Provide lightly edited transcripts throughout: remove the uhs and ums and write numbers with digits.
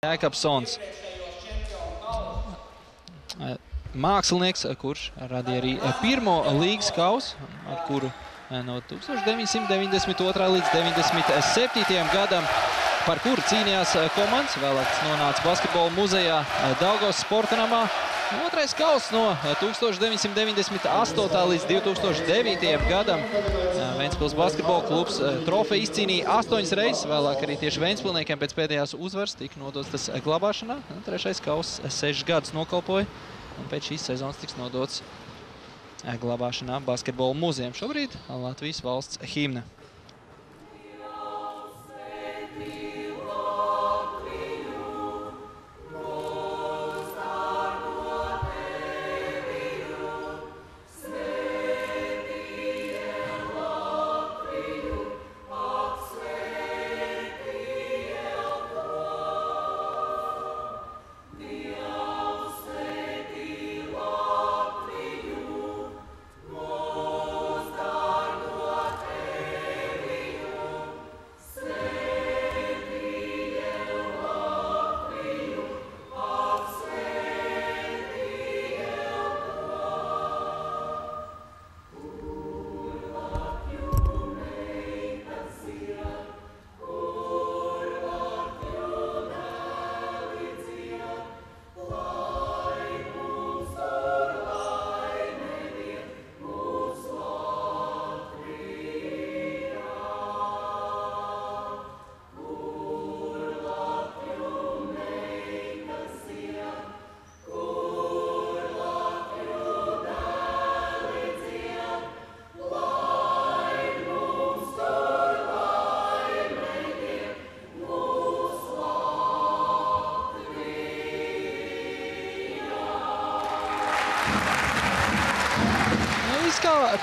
Jēkabsons. Mākslinieks, kurš radīja arī pirmo līgas kausu, ar kuru no 1992. līdz 97. gadam, par kuru cīnījās komandas. Vēlāk tas nonāca basketbola muzejā Daugavas sporta namā. Otrais kauss no 1998. līdz 2009. gadam. Ventspils basketbola klubs trofeju izcīnīja 8 reizes. Vēlāk arī tieši ventspilniekiem pēc pēdējās uzvaras tika nodots tas glabāšanā. Trešais kauss 6 gadus nokalpoja. Un pēc šīs sezonas tiks nodots glabāšanā basketbola muzejam. Šobrīd Latvijas valsts himna.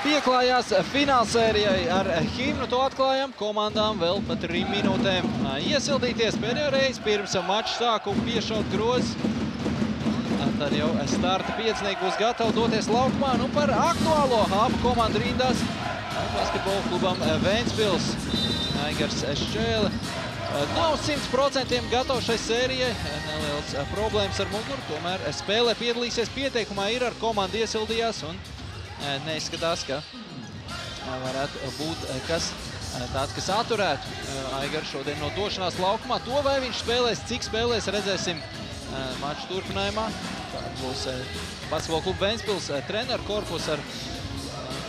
Pieklājās finālsērijai ar himnu, to atklājam komandām vēl pa 3 minūtēm iesildīties pēdējo reizi pirms mača sākuma piešaut grozs. Tad jau starta piecinieki būs gatavi doties laukumā. Nu par aktuālo abu komandu rindās basketbola klubam Ventspils. Aigars Šķēle nav 100% gatavs šai sērijai. Neliels problēmas ar muguru, tomēr spēlē piedalīsies. Pieteikumā ir ar komandu iesildījās un neizskatās, ka varētu būt kas tāds, kas atturētu Aigaru šodien no došanās laukumā. To vai viņš spēlēs, cik spēlēs, redzēsim maču turpinājumā. Kāda būs basketbola kluba Ventspils treneru korpus ar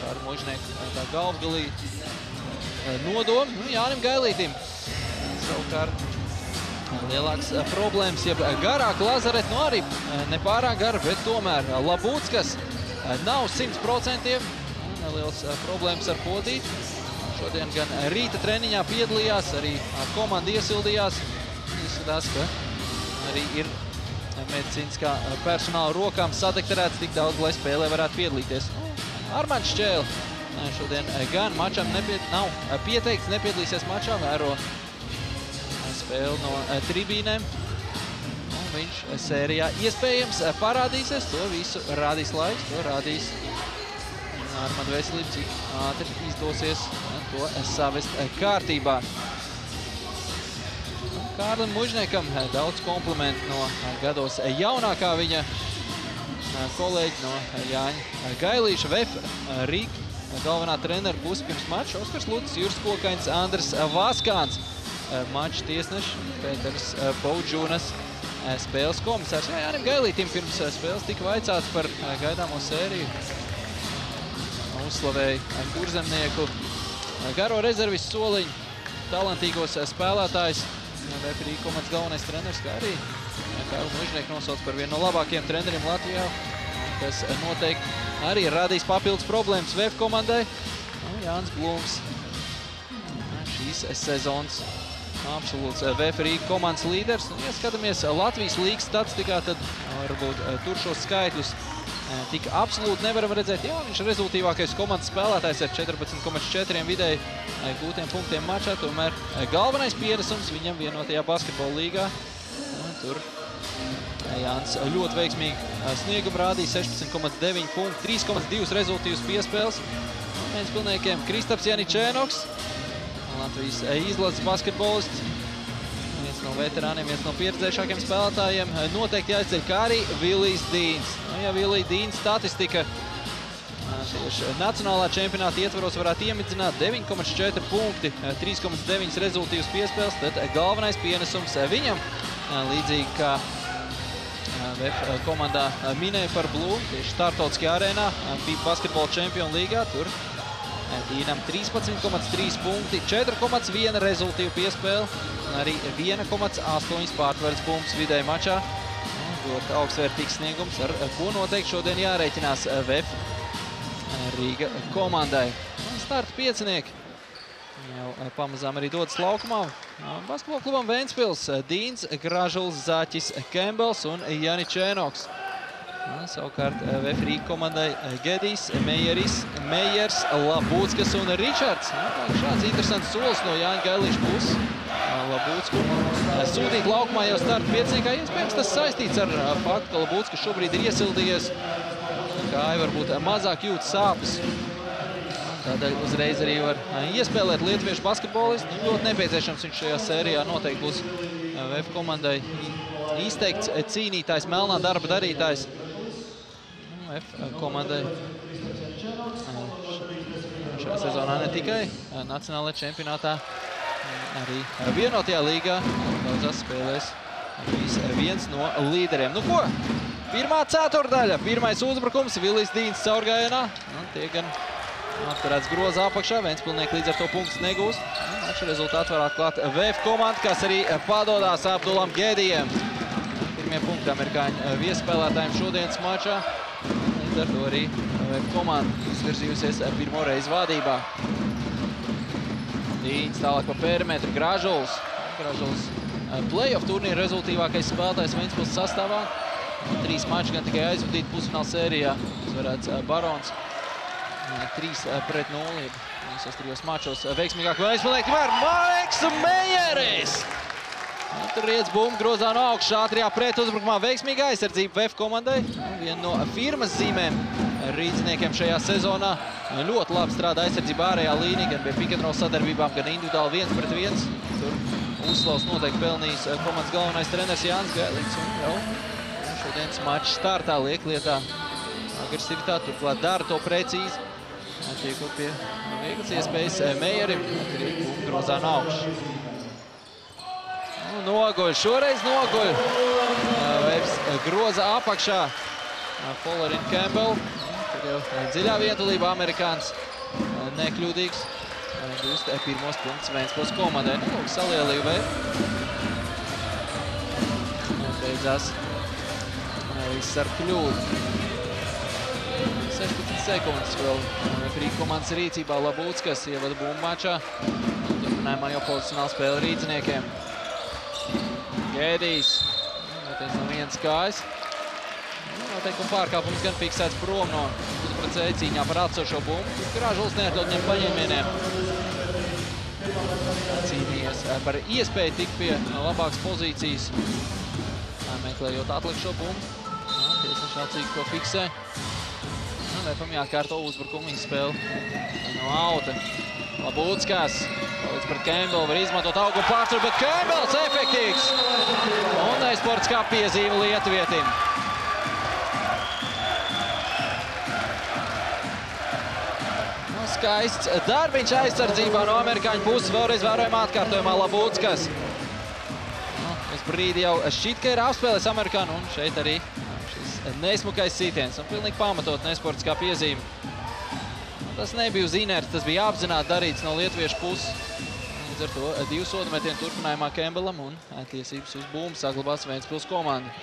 kādu mužnieku galvgalī nodomu. Jānim Gailītim savukārt lielāks problēmas, jeb garāka lazareta, nu arī nepārāk gara, bet tomēr Labūtskas nav 100%, neliels problēmas ar podīti. Šodien gan rīta treniņā piedalījās, arī komanda iesildījās. Izskatās, ka arī ir medicīniskā personāla rokām sadekterēts tik daudz, lai spēlē varētu piedalīties. Armands Šķēle šodien gan mačam nav pieteikts, nepiedalīsies mačā, vēro spēli no tribīnēm. Viņš sērijā iespējams parādīsies, to visu rādīs laiks, to rādīs Armanda veselība, cik ātri izdosies to savest kārtībā. Kārlim Mužniekam daudz komplimentu no gados jaunākā viņa kolēģi no Jāņa Gailīša. VF Rīga galvenā trenera pusi pirms mača Oskars Lutis, Juris Kokains, Andris Vaskāns. Mača tiesneši Pēters Baudžūnas. Spēles komisārs Jānim Gailītim pirms spēles tika vaicāts par gaidāmo sēriju. Uzslavēja kurzemnieku garo rezervis soliņu, talantīgos spēlētājs, VF Rīga komandas galvenais treneris, kā arī Kārli Mužnieku nosauc par vienu no labākajiem treneriem Latvijā, kas noteikti arī radīs papildus problēmas VF komandai. Jānis Blūms šīs sezonas absolūts VF Rīga komandas līderis. Ja skatāmies Latvijas līgas statistikā, tad varbūt tur šos skaitļus tik absolūti nevaram redzēt. Jā, viņš ir rezultīvākais komandas spēlētājs ar 14,4 vidēji gūtiem punktiem mačā. Tomēr galvenais pienesums viņam vienotajā basketbola līgā. Tur Jānis ļoti veiksmīgi sniegumu rādīja 16,9 punktu, 3,2 rezultīvas piespēles. Ventspilniekiem Kristaps Janičēnoks, Latvijas izlases basketbolists, viens no no veterāniem, viens no pieredzējušākiem spēlētājiem. Noteikti jāizceļ, kā arī Vilijs Dīns. Ja Vilija Dīns statistika tieši nacionālā čempionāta ietvaros varētu iemidzināt 9,4 punkti, 3,9 rezultīvas piespēles, tad galvenais pienesums viņam, līdzīgi kā VF komandā minēja par Blūmu, tieši startautiskajā arēnā, FIBA basketbola čempionu līgā, tur Dīnam 13,3 punkti, 4,1 rezultīvu piespēli, un arī 1,8 pārtveres bumbas vidēji mačā. Ļoti augstvērtīgs sniegums, ar ko noteikti šodien jārēķinās VF Rīga komandai. Starta piecinieki jau pamazām arī dodas laukumā. Basketbola klubam Ventspils, Dīns, Gražuls, Zaķis, Kembels un Jani Čēnoks. Savukārt VF Rīga komandai Gedijs, Meijers, Labūckas un Ričards. Šāds interesants solis no Jāņa Gailīša puses. Labūcku sūtīt laukumā jau starta pieciniekā. Iespējams, tas saistīts ar faktu, ka Labūckas šobrīd ir iesildījies. Kāja varbūt mazāk jūt sāpes. Tādēļ uzreiz arī var iespēlēt lietuviešu basketbolistu. Ļoti nepieciešams viņš šajā sērijā noteikti būs VF komandai izteikts cīnītājs, melnā darba darītājs. VF komandai šajā sezonā ne tikai nacionālajā čempionātā, arī vienotajā līgā daudzās spēlēs viens no līderiem. Nu ko? Pirmā ceturdaļa, pirmais uzbrukums, Vilijs Dīns caurgājienā. Tiek gan apturēts groza apakšā, Ventspilnieki līdz ar to punktus negūst. Mača rezultātu var atklāt VF komanda, kas arī padodās Abdulam Gedijam. Pirmie punkti amerikāņu viespēlētājiem šodienas mačā. Līdz ar to arī VF komanda izvirzījusies pirmo reizi vadībā. Dīns tālāk pa perimetru, Gražuls. Gražuls play-off turnīra rezultīvākais spēlētājs Ventspils sastāvā. 3 mači gan tikai aizvadīt pusfināla sērijā. Uzvarēts Barons 3-0. Visos 3 mačos veiksmīgāk Ventspilnieki. Mareks Meijeris! Tur riedz bumbu grozā no augšā, ātrajā pretuzbrukumā veiksmīgā aizsardzība VF komandai. Viena no firmas zīmēm rīdziniekiem šajā sezonā. Ļoti labi strādā aizsardzība ārējā līnija, gan pie pick and roll sadarbībām, gan individuāli 1-1. Tur uzslavas noteikti pelnījis komandas galvenais treneris Jānis Gailīgs. Un jau šodienas mačs startā liek lietā agresivitāti, turklāt dara to precīzi. Tiekot pie vieglas iespējas Meijerim, tur ir bumbu grozā no augšas. Noguļ, šoreiz noguļ. Veips groza apakšā Follerin Campbell. Tur jau dziļā vientulībā amerikāns nekļūdīgs. Gūst pirmos punktus Ventspils komandai. Lūk, salielīja Veipu. Beidzās viss ar kļūdu. 16 sekundes vēl Rīga komandas rīcībā. Labūckas ievada bumbu mačā. Turpinājumā jau pozicionāla spēle rīdziniekiem. Gedijs. Noteikti no vienas kājas. Noteikti pārkāpums gan fiksēts prom no uzbrucēja cīņā par atsošo bumbu. Gražuls neatļaut ņemt paņēmieniem. Cīnījies par iespēju tikt pie labākas pozīcijas. Meklējot atlikušo bumbu. Tiesa šācīgi to fiksē. Vēfam jāatkārto uzbrukumu izspēli no auta. Labūckas. Palīdz pret Campbell. Var izmantot augumu pārsvaru, bet Campbells efektīvs. Un nesportiskā piezīme lietuvietim. Skaists darbiņš aizsardzībā no amerikāņu puses. Vēlreiz vērojamā atkārtojumā Labūckas. Uz brīdi jau šķiet, ka ir apspēlēs amerikānu, un šeit arī šis nesmukais sītiens. Un pilnīgi pamatot nesportiskā piezīme. Tas nebija uz inerts, tas bija apzināti darīts no lietuviešu puses. Līdz ar to 2 sodametienu turpinājumā Campbellam un tiesības uz bumbu saglabās Ventspils komanda.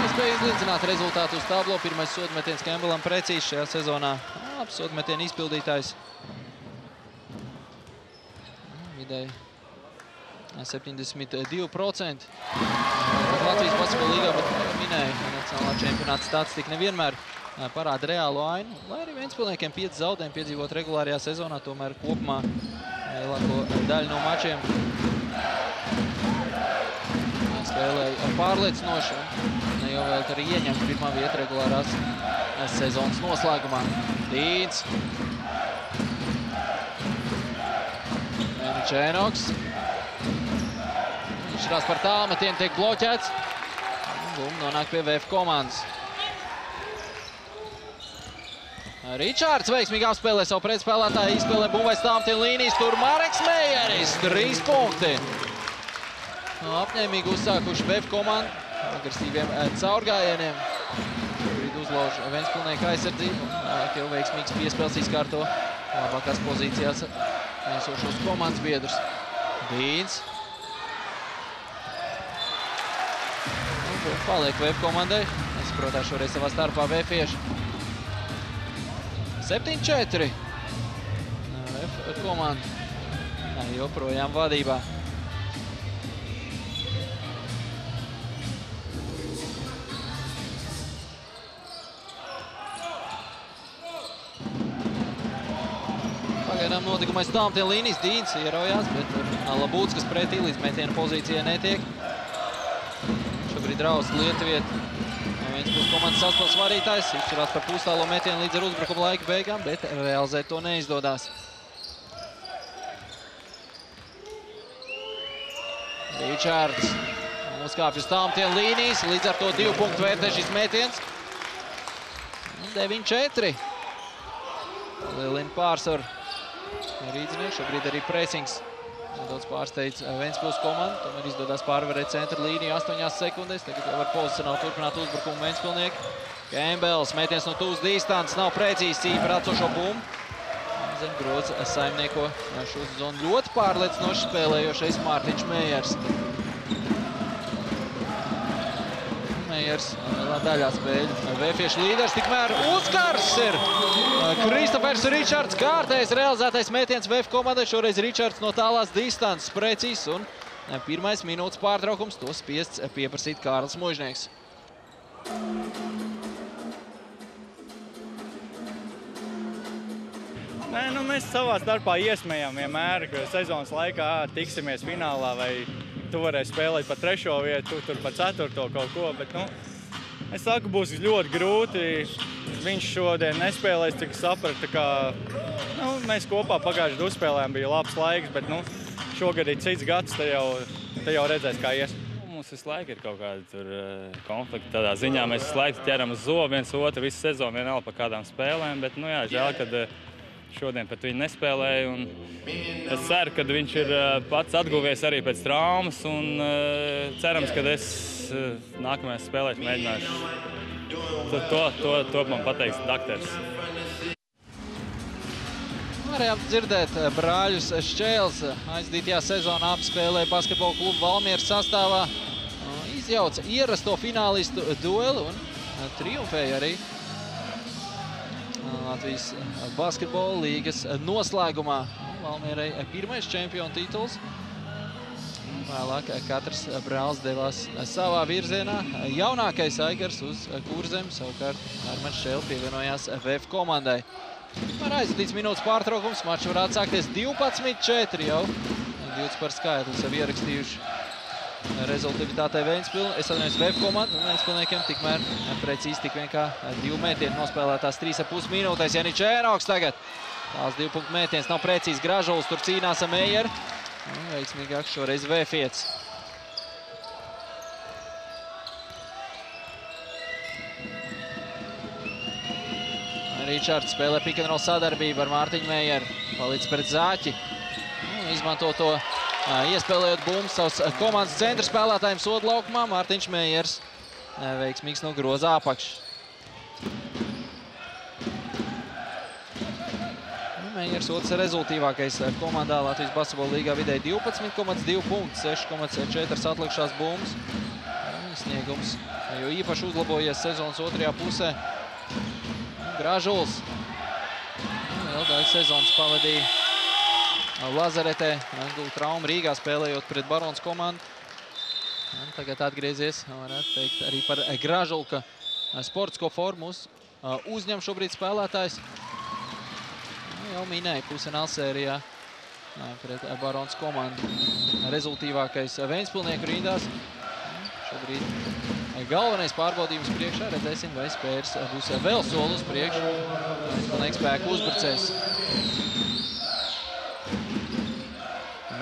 Iespēja izlīdzināt rezultātu uz tablo. Pirmais sodametiens Campbellam precīzi šajā sezonā. Labs sodametienu izpildītājs. Vidēji 72%. Latvijas basketbola līgā, bet minēja nacionālā čempionāta statistika nevienmēr parāda reālo ainu. Lai arī Ventspilniekiem 5 zaudējumi piedzīvot regulārajā sezonā, tomēr kopumā lielāko daļu no mačiem spēlēja pārliecinoši. Ne jau vēl arī ieņemt pirmā vieta regulārās sezonas noslēgumā. Dīns. Janičēnoks. Viņš rās par tālmetienu, tiek bloķēts. Bumba nonāk pie VF komandas. Ričārds veiksmīgi apspēlē savu pretspēlētāju, izspēlē bumbu aiz tālmetienu līnijas. Tur Mareks Mejeris, 3 punkti. Apņēmīgi uzsākuši VF komandu, agresīviem caurgājieniem. Šobrīd uzlauž Ventspilnieka aizsardzību. Vēlāk jau veiksmīgs piespēles izkārto labākās pozīcijās esošos komandas biedrus. Dīns. Paliek VF komandai. Nesaprotās šoreiz savā starpā VF-ieši. 7-4. VF komanda joprojām vadībā. Pagaidām notikumais tālmetienu līnijas. Dīns ieraujās, bet Labūts, kas pretī līdz metienu pozīcijai netiek. Šobrīd draus Lietuviet. Ventspils komandas saspēles varītājs. Izšķirās par pustālo metienu līdz ar uzbrukuma laika beigām, bet realizēt to neizdodas. Ričārds uzkāpj uz tālmetienu līnijas. Līdz ar to 2 punktu vērtē šis metiens. 9-4. Lielina pārsvaru rīdzinieks. Šobrīd arī presings. Nedaudz pārsteidz Ventspils komandu. Tomēr izdodas pārvarēt centra līniju 8 sekundēs. Tagad jau var pozicionāli turpināt uzbrukumu Ventspilnieki. Kembels, metiens no tuvas distances. Nav precīzi cīņa par atsošo bumbu. Zemgrods saimnieko šo sezonu ļoti pārliecinoši spēlējošais Mārtiņš Mejers. Mejers lielā daļā spēļu. VF-iešu līderis tikmēr uzkars ir Kristofers Ričārds. Kārtējais realizētais metiens VF komandai. Šoreiz Ričārds no tālās distances precīzs un pirmais minūtes pārtraukums. To spiests pieprasīt Kārlis Mužnieks. Nē, mēs savā starpā iesmējam vienmēr, ka sezonas laikā tiksimies finālā vai tu varēsi spēlēt pa 3. vietu, tur pa 4. kaut ko, bet, es saku, būs ļoti grūti. Viņš šodien nespēlēs, cik sapratu, ka, mēs kopā pagājuši uzspēlējām, bija labs laiks, bet, šogad ir cits gads, te jau redzēs, kā ies. Mums visu laiku ir kaut kādi konflikti tādā ziņā, mēs visu laiku ķeram uz zobu viens otru, visu sezonu vienalga pa kādām spēlēm, bet, žēl, kad šodien pat viņu nespēlēja. Es ceru, ka viņš ir pats atguvies arī pēc traumas. Cerams, ka es nākamajās spēlēs mēģināšu to man pateiks dakteris. Varējām dzirdēt brāļus Šķēls. Aizdītajā sezonā apspēlēja basketbola klubu Valmieras sastāvā. Izjauca ierasto finālistu dueli un triumfēja arī Latvijas basketbola līgas noslēgumā. Valmierai pirmais čempionu tituls. Vēlāk katrs brālis devās savā virzienā. Jaunākais Aigars uz Kurzem, savukārt Armens Šķēle pievienojās VF komandai. Ar aizvadīts minūtes pārtraukums mačs varētu sākties 12-4 jau. 20 par skaitli sev ierakstījuši rezultatīvitātei Ventspilni. Es atvainojos VF komandu un Ventspilniekiem tikmēr precīzi tik vien kā 2 metieni nospēlētās 3,5 minūtēs. Janičēnoks tagad. Tās 2 punktu mētiens nav precīzi. Gražulis tur cīnās ar Mejeru. Veiksmīgāk šoreiz VF-iets. Ričārds spēlē pick and roll sadarbību ar Mārtiņu Mejeru. Palīdz pret Zāķi. Izmanto to iespēlējot bumbu savus komandas centra spēlētājiem soda laukumā. Mārtiņš Mejers veiksmīgs no groza apakš. Mejers otrs rezultīvākais komandā Latvijas basketbola līgā vidēji 12,2 punkti, 6,4 atlikušās bumbas. Sniegums jo īpaši uzlabojies sezonas otrajā pusē. Gražulis vēl daļu sezonas pavadīja Lazaretē, traumu Rīgā spēlējot pret Barons komandu. Tagad atgriezies, varētu teikt, arī par Gražulu, ka sportisko formu uzņem šobrīd spēlētājs. Jau minēja pusfināls sērijā pret Barons komandu. Rezultīvākais Ventspilnieku rindās. Šobrīd galvenais pārbaudījums priekšā. Redzēsim, vai spērs būs vēl soli uz priekšu. Ventspilnieku spēku uzbrucējs.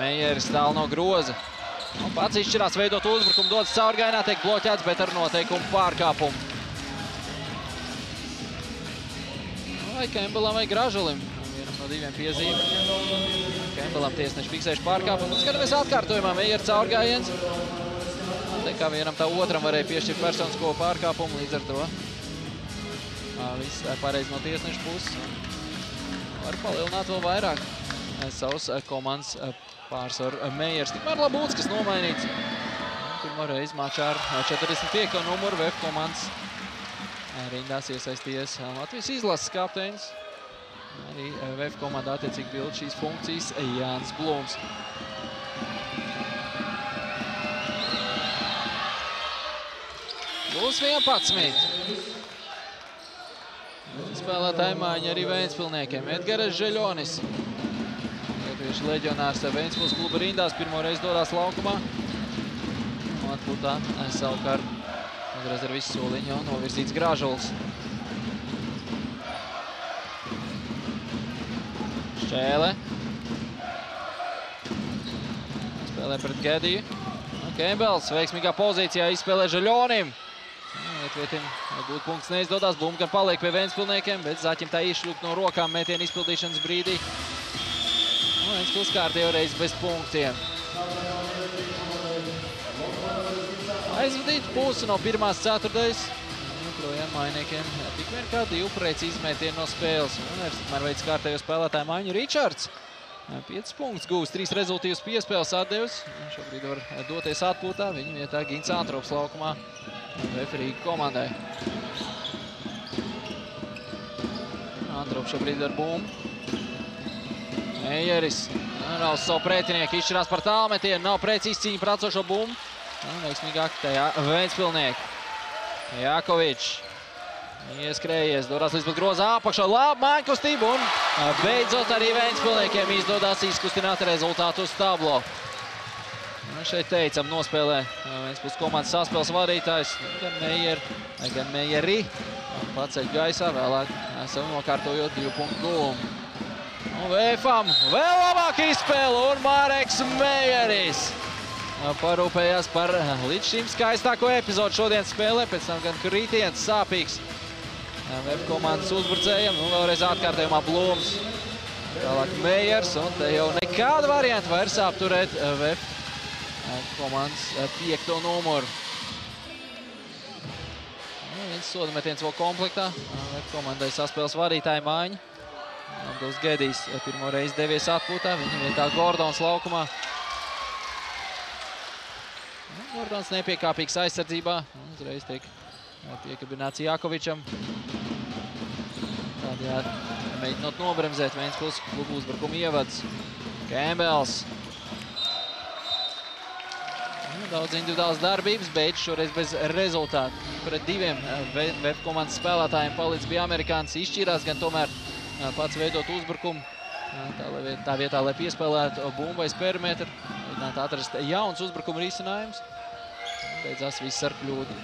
Meijeris tālu no groza. Un pats izšķirās veidot uzbrukumu, dodas caurgainā, tiek bloķēts, bet ar noteikumu pārkāpumu. Vai Kembellam vai Gražulim. Vienam no diviem piezīme. Kembellam tiesneši fiksējuši pārkāpumu. Skatāmies atkārtojumā, Meijera caurgājiens. Te kā vienam tā otram varēja piešķirt personisko pārkāpumu, līdz ar to. Viss pareizi no tiesnešu puses. Var palielināt vēl vairāk savus komandas pārsvaru. Meijers tikmēr Labūts, kas nomainīts. Pirmo reizi mačā ar 45. numuru VF komandas rindās iesaistījies Latvijas izlases kapteinis. Arī VF komandā attiecīgi pild šīs funkcijas Jānis Blūms. Plus 11. Spēlētāji maiņa arī Ventspilniekiem. Edgars Žeļonis. Lietuviešu leģionārs Ventspils kluba rindās pirmo reizi dodās laukumā. Atpūtā savukārt rezervists soliņu novirzīts Gražuls. Šķēle. Spēlē pret Gediju. Kembels veiksmīgā pozīcijā izspēlē Žeļonim. Lietvietim gūt punkts neizdodās. Bumba gan paliek pie Ventspilniekiem, bet Zaķim tā izšļūt no rokām metienu izpildīšanas brīdī. Ventspils kārtējo reizi bez punktiem. Aizvadīt pusi no pirmās ceturdaļas. Projām mainiekiem tik vien kā 2 precīzi metieni no spēles. Uners tikmēr veids kārtējo spēlētāju maiņu Ričards. 5 punktus gūs, 3 rezultīvas piespēles atdevis. Šobrīd var doties atpūtā. Viņa vietā Gins Antrops laukumā VF Rīga komandai. Antrops šobrīd ar bumbu. Meijeris raus savu pretinieku, izšķirās par tālmetienu. Nav precīzi cīņa par atsošo bumbu. Veiksmīgāk tajā Ventspilnieki. Jakovičs. Ieskrējies, dodas līdz pat grozā apakšā. Labi mājkustību un beidzot arī Ventspilniekiem izdodās izkustināt rezultātu uz tablo. Šeit teicam nospēlē Ventspils komandas saspēles vadītājs. Gan Meijeri. Paceļ gaisā vēlāk esam nokārtojot 2 punktu gulumu. VFam vēl labāk izspēle un Mareks Meijeris parūpējās par līdz šim skaistāko epizodu šodien spēlē. Pēc tam gan kritiens sāpīgs VF komandas uzbrucējiem. Vēlreiz atkārtējumā Blūms. Tālāk Meijers un te jau nekāda varianta vairs apturēt VF komandas 5. numuru. Viens soda metiens vēl komplektā. VF komandai saspēles vadītāja maiņa. Abduls Gedijs pirmo reizi devies atpūtā. Viņa vietā Gordons laukumā. Gordons nepiekāpīgs aizsardzībā. Uzreiz tiek piekabināts Jakovičam. Tādējādi mēģinot nobremzēt Ventspils klubu uzbrukumu ievads. Kembels. Daudz individuālas darbības, bet šoreiz bez rezultātu. Pret 2 VF komandas spēlētājiem palīdz bija amerikānis. Izšķīrās gan tomēr pats veidot uzbrukumu. Tā vietā, lai piespēlētu bumbu aiz perimetru, mēģināt atrast jauns uzbrukuma risinājums. Beidzās viss ar kļūdu.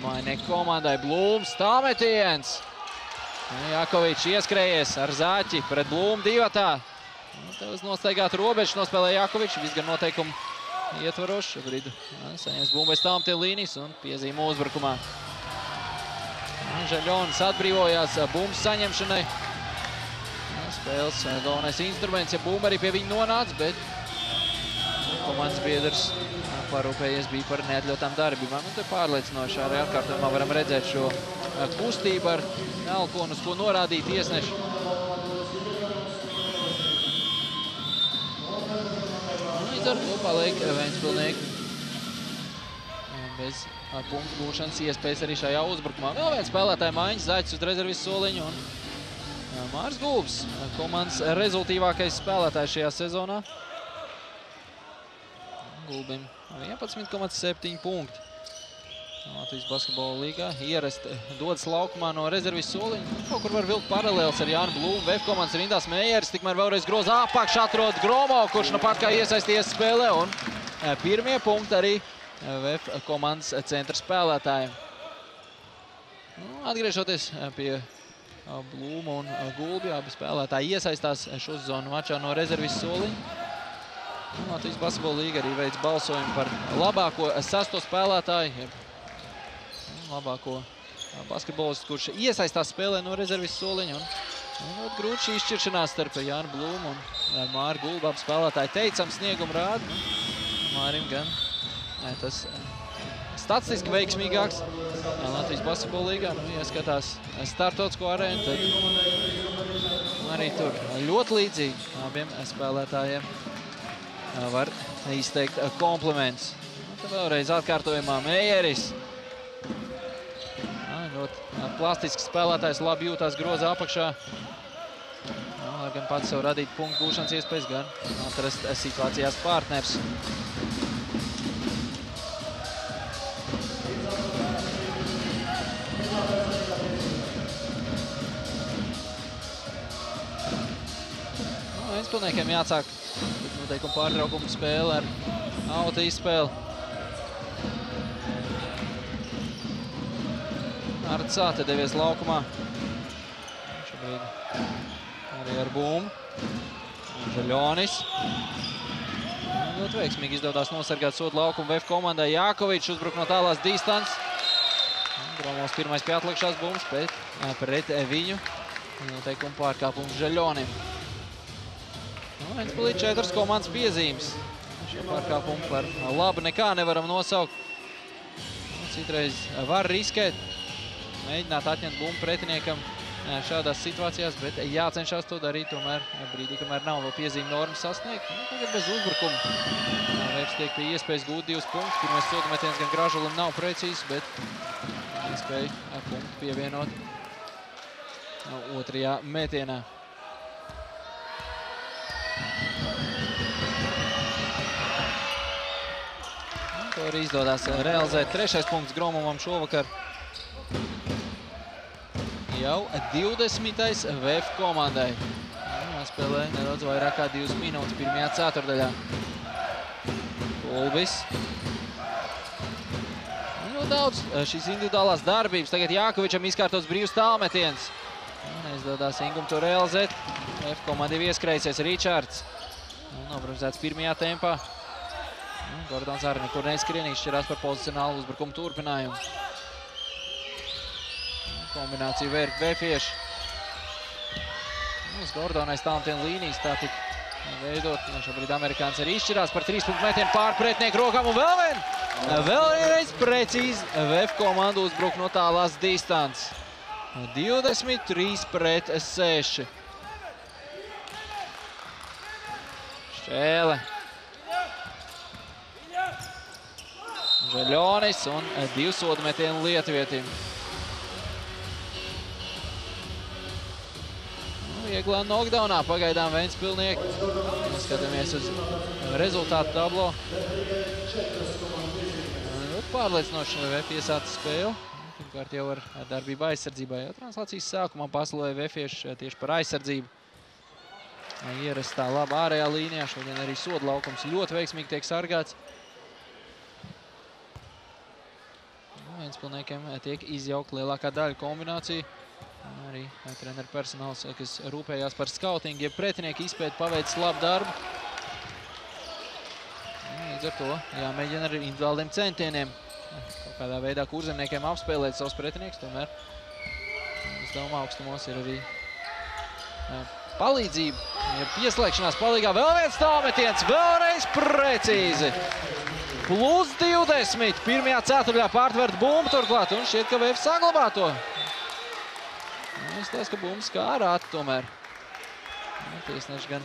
Mainieku komandai Blūms, tāmetiens. Jakovičs ieskrējies ar Zaķi pret Blūmu divatā. Te uz nostaigātu robežu nospēlē Jakovičs, viss gan noteikumu ietvarošs. Šobrīd saņems bumbu aiz tāmetienu līnijas un piezīme uzbrukumā. Žeļonis atbrīvojās bumbas saņemšanai. Spēles galvenais instruments, ja bumba arī pie viņa nonāca, bet komandas biedrs parūpējies bija par neatļautām darbībām. Un te pārliecinoši arī atkārtojumā varam redzēt šo kustību ar elkonu, uz ko norādīt tiesneši. Līdz ar to paliek Ventspilnieki bez punktu gūšanas iespējas arī šajā uzbrukumā. Vēl viens spēlētāja maiņas, Zaķis uz rezervistu soliņu un Māris Gulbs, komandas rezultīvākais spēlētājs šajā sezonā. Gulbim 11,7 punkti. Latvijas basketbola līgā ierasti dodas laukumā no rezervistu soliņa. Kaut kur var vilkt paralēls ar Jānu Blūmu. VF komandas rindās Meijeris, tikmēr vēlreiz groza apakšā atrod Gromo, kurš nu pat kā iesaisties spēlē. Un pirmie punkti arī VF komandas centra spēlētājiem. Atgriežoties pie Blūma un Gulbi, abi spēlētāji iesaistās šo sezonu mačā no rezervistu soliņa. Latvijas Basketbola līga arī veids balsojumu par labāko sesto spēlētāju, labāko basketbolistu, kurš iesaistās spēlē no rezervistu soliņa. Un grūti šī izšķiršanās starp Jānu Blūmu un Māri Gulbu. Abi spēlētāji teicam sniegumu rāda. Mārim gan tas statistiski veiksmīgāks Latvijas Basketbola līgā. Ja skatās startautisko arēnu, tad arī tur ļoti līdzīgi abiem spēlētājiem var izteikt kompliments. Tad vēlreiz atkārtojumā Meijeris. Ļoti plastisks spēlētājs, labi jūtās groza apakšā. Lai gan pats sev radīt punktu gūšanas iespējas, gan atrast situācijās partners. Ventspilniekiem jāatsāk noteikumu pārtraukumu spēle ar auta izspēli. Artsā te devies laukumā. Šobrīd arī ar bumbu. Žaļonis. Ļoti veiksmīgi izdevās nosargāt sodu laukumu VF komandai. Jākovičs uzbruk no tālās distances. Gromovs pirmais pie atlikšās bumbas pret viņu. Noteikumu pārkāpums Žaļonim. Ventspilī 4 komandas piezīmes. Šo pārkāpumu par labu nekā nevaram nosaukt. Citreiz var riskēt, mēģināt atņemt bumbu pretiniekam šādās situācijās, bet jācenšas to darīt tomēr brīdī, kamēr nav vēl piezīme normas sasniegt. Tagad bez uzbrukuma. Vēps tiek pie iespējas gūt 2 punktus. Pirmais sodu metiens gan Gražulim nav precīzs, bet iespēja punktu pievienot otrajā metienā. To arī izdodās realizēt. 3. punkts Gromumam šovakar. Jau 20. VF komandai. Spēlē nedaudz vairāk kā 2 minūtes pirmajā ceturdaļā. Kulbis. Ļoti daudz šīs individuālās darbības. Tagad Jākovičam izkārtots brīvs tālmetiens. Neizdodās Ingum to realizēt. VF komandai ieskrējusies Ričards. Nobremzēts pirmajā tempā. Gordons arī nekur neizskrien, izšķirās par pozicionālu uzbrukumu turpinājumu. Kombināciju vērt vēfieši. Uz Gordonais tālmetienu līnijas tā tik veidot. Šobrīd amerikāns arī izšķirās par 3 punktu metienu pār pretinieku rokām un vēlreiz precīzi VF komandu uzbruk no tālās distances. 23-6. Šķēle. Žaļonis un 2 sodu metienu Lietuvietim. Vieglā knockdownā pagaidām Ventspilnieki. Skatāmies uz rezultātu tablo. Pārliecinoši VF iesāca spēli. Pirmkārt jau ar darbību aizsardzībā. Jau translācijas sākumā paslavoja VF-ieši tieši par aizsardzību. Ierastā laba ārējā līnijā. Šodien arī sodu laukums ļoti veiksmīgi tiek sargāts. Ventspilniekiem tiek izjaukt lielākā daļa kombināciju. Arī treneru personāls, kas rūpējās par skautingu, ja pretinieki izpēt paveicis labu darbu. Līdz ar to jāmēģina ar individuāliem centieniem kaut kādā veidā kurzemniekiem apspēlēt savus pretinieks. Tomēr uzdevuma augstumos ir arī palīdzība, ja pieslēgšanās palīgā. Vēl viens tālmetiens, vēlreiz precīzi. Plus 20. Pirmajā ceturtajā pārtvert bumbu turklāt, un šķiet, ka VF saglabā to. Izstāsta, ka bumbas kā ārāti tomēr. Tiesneši gan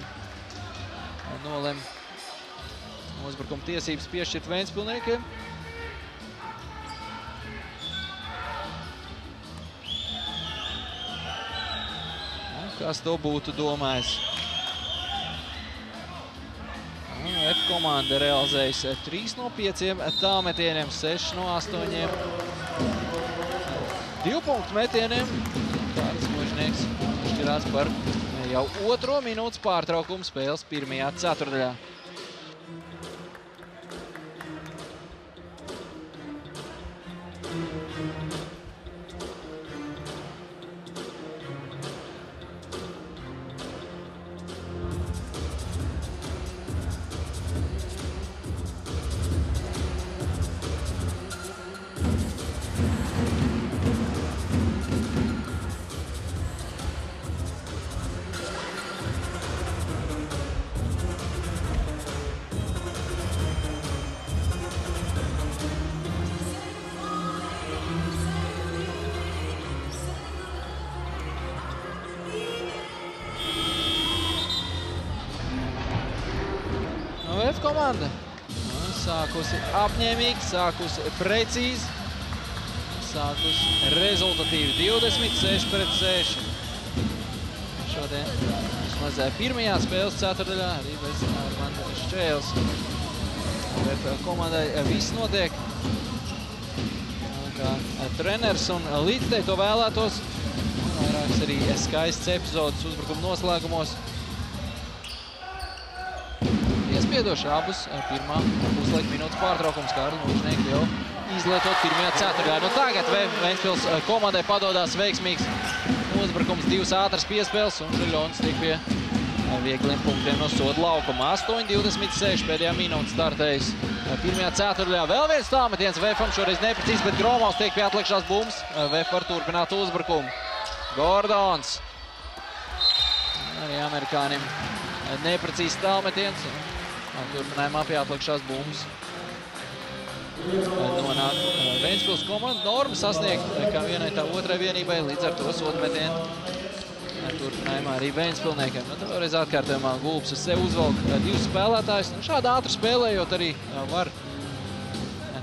nolem uzbrukuma tiesības piešķirt Ventspilniekiem. Kas to būtu domājis? F komanda realizējas 3 no 5 tālmetieniem, 6 no 8 2 punktu metieniem. Kārlis Mužnieks šķirās par jau 2. minūtes pārtraukumu spēles pirmajā ceturdaļā. Sākusi apņēmīgi, sākusi precīzi, sākusi rezultatīvi 26-6. Šodien vismaz pirmajā spēles ceturdaļā arī bez Armanda Šķēles. Komandai viss notiek, kā treneris un līdzteji to vēlētos. Vairākas arī skaists epizodes uzbrukuma noslēgumos. Iespiedoši abus pirmā puslaika minūtes pārtraukums, kā arī Lučnieki jau izlietot pirmajā ceturtajā. Nu tagad Ventspils komandai padodās veiksmīgs uzbrukums, 2 ātras piespēles, un Žaļonis tiek pie viegliem punktiem no soda laukuma. 8:26 pēdējā minūte startējis pirmajā ceturtajā. Vēl viens tālmetiens Vefam, šoreiz neprecīzi, bet Gromovs tiek pie atliekšās bumbas. Vef var turpināt uzbrukumu. Gordons. Arī amerikānim neprecīzi tālmetiens. Turpinājumā pie atliekšās bumbas. Nonāk Ventspils komanda. Norma sasniegt kā vienai tā otrai vienībai, līdz ar to sodmetienu. Turpinājumā arī Ventspilniekiem. Nu, tad vēlreiz atkārtojumā Gulbs uz sevi uzvalk 2 spēlētājus. Nu, šādi ātri spēlējot arī var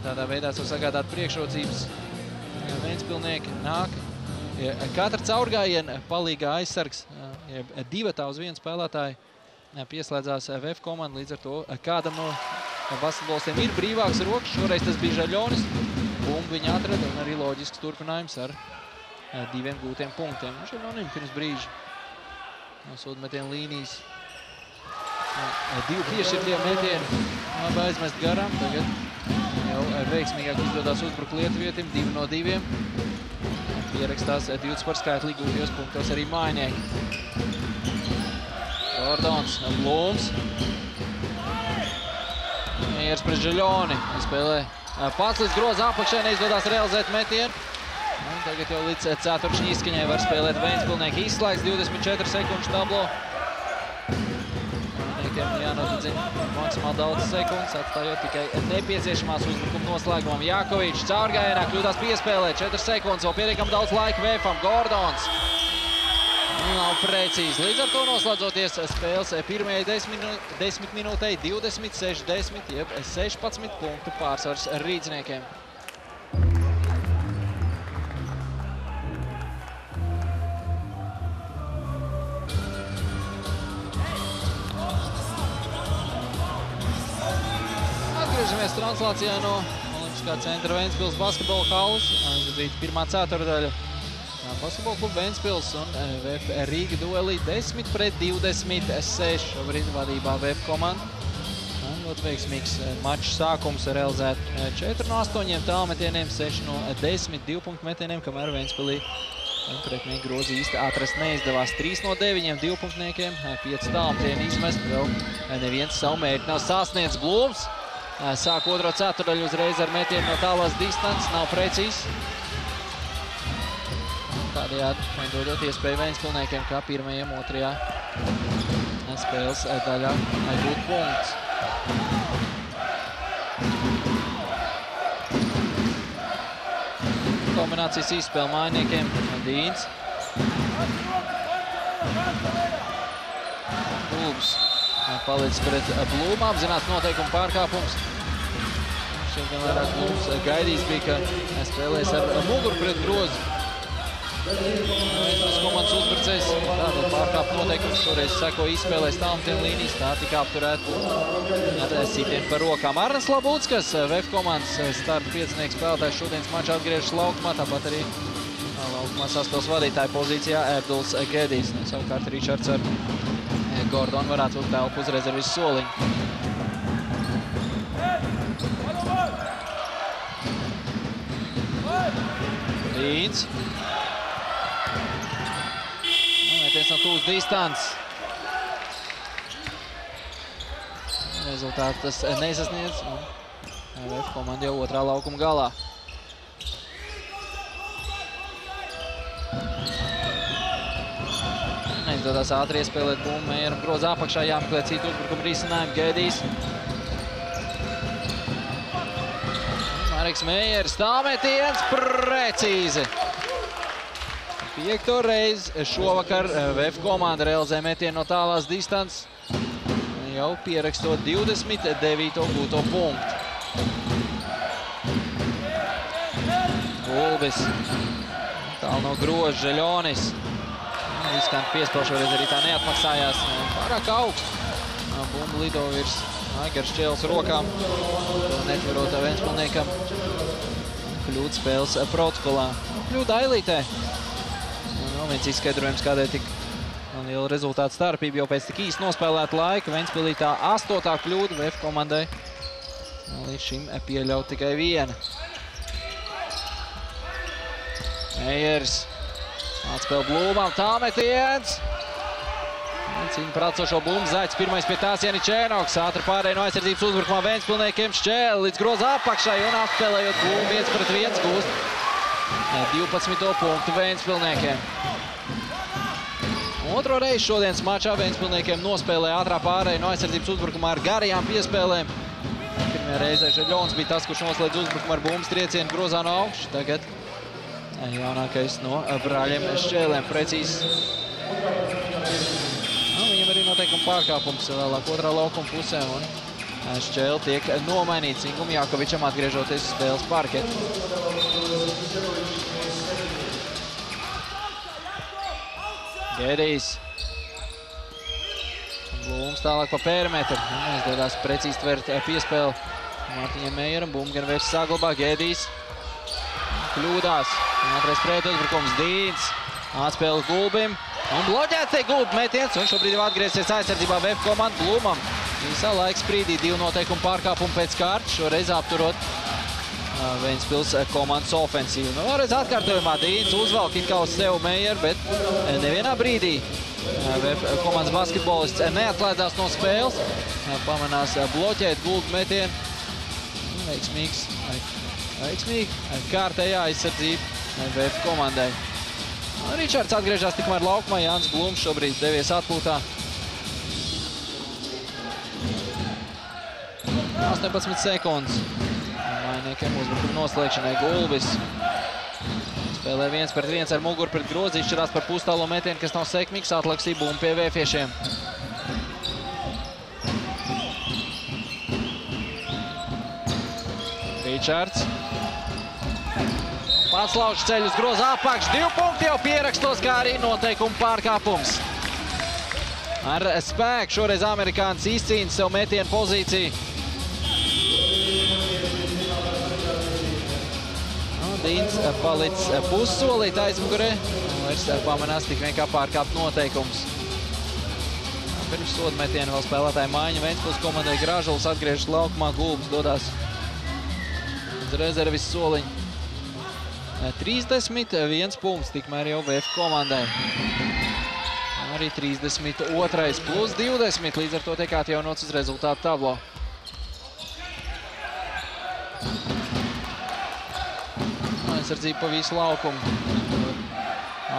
tādā veidā sev sagādāt priekšrocības. Ventspilnieki nāk. Katra caurgājiena palīgā aizsargs, divatā uz vienu spēlētāju pieslēdzās VF komanda. Līdz ar to kādam no basketbolistiem ir brīvāks rokas. Šoreiz tas bija Žaļonis. Bumbu viņi atrada un arī loģisks turpinājums ar 2 gūtiem punktiem. Žaļonim pirms brīža no sodmetienu līnijas 2 piešķirtie metieni abi aizmest garām. Tagad jau veiksmīgāk izdodās uzbrukt lietuvietim, 2 no 2. Pierakstās 20 par skaitu gūtajos punktos arī mājnieki. Gordons, Blūms. Meiers pret Žaļoni. Spēlē pats līdz groza apakšai, neizdodās realizēt metienu. Un tagad jau līdz ceturkšņa izskaņai var spēlēt Ventspilnieki. Izslēgts 24 sekundžu tablo. Mājniekiem jānodedzina maksimāli daudz sekundes, atstājot tikai nepieciešamās uzbrukuma noslēgumam. Jākovičs caurgājienā kļūdās piespēlē, 4 sekundes, vēl pietiekam daudz laika Vefam. Gordons. Nav precīzi. Līdz ar to noslēdzoties spēles pirmajai 10 minūtei 26-10, jeb 16 punktu pārsvars rīdzniekiem. Atgriežamies translācijā no Olimpiskā centra Ventspils basketbola halles. Aizvadīt pirmā ceturdaļa. Basketbola kluba Ventspils un VF Rīga duelī 10-26. Šobrīd vadībā VF komanda. Ļoti veiksmīgs mačs sākums realizēt 4 no 8 tālmetieniem, 6 no 10 2-punktu metieniem, kamēr Ventspilī pretinieki grozi īsti atrast neizdevās. 3 no 9 2-punktniekiem, 5 tālmetieni izmest, vēl neviens savu mērķi nav sasniedz. Blūms sāk otro ceturdaļu uzreiz ar metienu no tālās distances, nav precīzs. Tādējādi dodot iespēju Ventspilniekiem, kā pirmajiem otrajā spēles daļā gūt punkts. Kombinācijas izspēle mājniekiem. Dīns. Gulbs palicis pret Blūmu, apzināts noteikumu pārkāpums. Šeit gan vairāk Blūms gaidījis bija, ka spēlēs ar muguru pret grozu. Ventspils komandas uzbrucējs tātad pārkāpt noteikums, šoreiz seko izspēlēs tālmetienu līnijas, tā tika apturēt ar sitienu par rokām. Arnes Labuckas, VF komandas starta piecinieks spēlētājs šodienas mačā atgriežas laukumā, tāpat arī laukumā saspēles vadītāja pozīcijā Abduls Gedijs. Savukārt Ričards ar Gordonu varētu vilkt telpu uz rezervis soliņu. Dīns. Metiens no tūs distances. Rezultātu tas nesasniedz. VF komanda jau otrā laukuma galā. Neizdodās ātri iespēlēt bumbu. Meieram groza apakšā jāmeklē citu uzbrukumu risinājumu. Gedijs. Mareks Meieris. Tālmetiens precīzi. 5. reizi šovakar VF komanda realizē metienu no tālās distances, jau pierakstot 29. gūto punktu. Gulbis. Tālu no groža, Žeļonis. Riskanti piespēl, šoreiz arī tā neatmaksājās. Pārāk augstu. Bumba lido virs Aigars Čēles rokām. Netverot Ventspilniekam. Kļūda spēles protokolā. Kļūda Ailītē. Nav viens izskaidrojums, kādēļ tik liela rezultāta starpība, jau pēc tik īsti nospēlēta laika. Ventspilī tā 8. kļūda VF komandai. Līdz šim pieļaut tikai viena. Meijers. Atspēl Blūmam, tāmetiens. Cīņa par atsošo Blūmu, Zaļs pirmais pie tās Janičēnoks. Ātri pārēj no aizsardzības uzbrukumā Ventspilniekiem Šķēle līdz groza apakšai un apspēlējot Blūmu 1-1 gūst 12. punktu Ventspilniekiem. Otro reizi šodienas mačā Ventspilniekiem nospēlē ātrā pārēja no aizsardzības uzbrukumā ar garajām piespēlēm. Pirmajā reizē Žeļons bija tas, kurš noslēdz uzbrukumu ar Bumbas triecienu grozā no augšas. Tagad jaunākais no brāļiem Šķēlēm. Precīzi. Viņam arī noteikuma pārkāpums vēlāk otrā laukuma pusē. Un Šķēle tiek nomainīts Ingum Jākovičam atgriežoties spēles parketu. Gedijs. Blūms tālāk pa perimetru. Aizdodās precīzi tvert piespēli Mārtiņam Meijeram. Bumba gan vērts saglabā. Gedijs. Kļūdās. Ātrais pretuzbrukums Dīns. Atspēle Gulbim. Un bloķēts tiek Gulbi metiens. Un šobrīd jau atgriezies aizsardzībā VF komanda Blūmam. Visā laika sprīdī 2 noteikumu pārkāpumu pēc kārtas. Šoreiz apturot Ventspils komandas ofensīvu. Vēlreiz atkārtojumā Dīns uzvalk it kā uz sev Meijeru, bet nevienā brīdī VF komandas basketbolists neatslēdzās no spēles. Pamanās bloķēt Gulbi metienu. Veiksmīgi kārtējā aizsardzība VF komandai. Ričards atgriežās tikmēr laukumā, Jānis Blūms šobrīd devies atpūtā. 18 sekundes. Mainiekiem uzbrukuma noslēgšanai Gulbis. Spēlē 1-1 ar muguru pret grozi, izšķirās par pustālo metienu, kas nav sekmīgs, atlaksī Bumbu pie vēfiešiem. Ričards. Pats lauž ceļu uz groza apakš. 2 punkti jau pierakstos, kā arī noteikumu pārkāpums. Ar spēku šoreiz amerikānis izcīna sev metienu pozīciju. Dīns palicis pussolīt aizmugurē. Vairs pamanās tik vien kā pārkāpt noteikums. Pirms soda metienu vēl spēlētāja maiņa. Ventspils komandai Gražulis atgriežas laukumā. Gulbis dodās uz rezervis soliņu. 31 punkts tikmēr jau VF komandai. Arī 32. plus 20. Līdz ar to tiek atjaunots uz rezultātu tablo. Aizsardzība pa visu laukumu.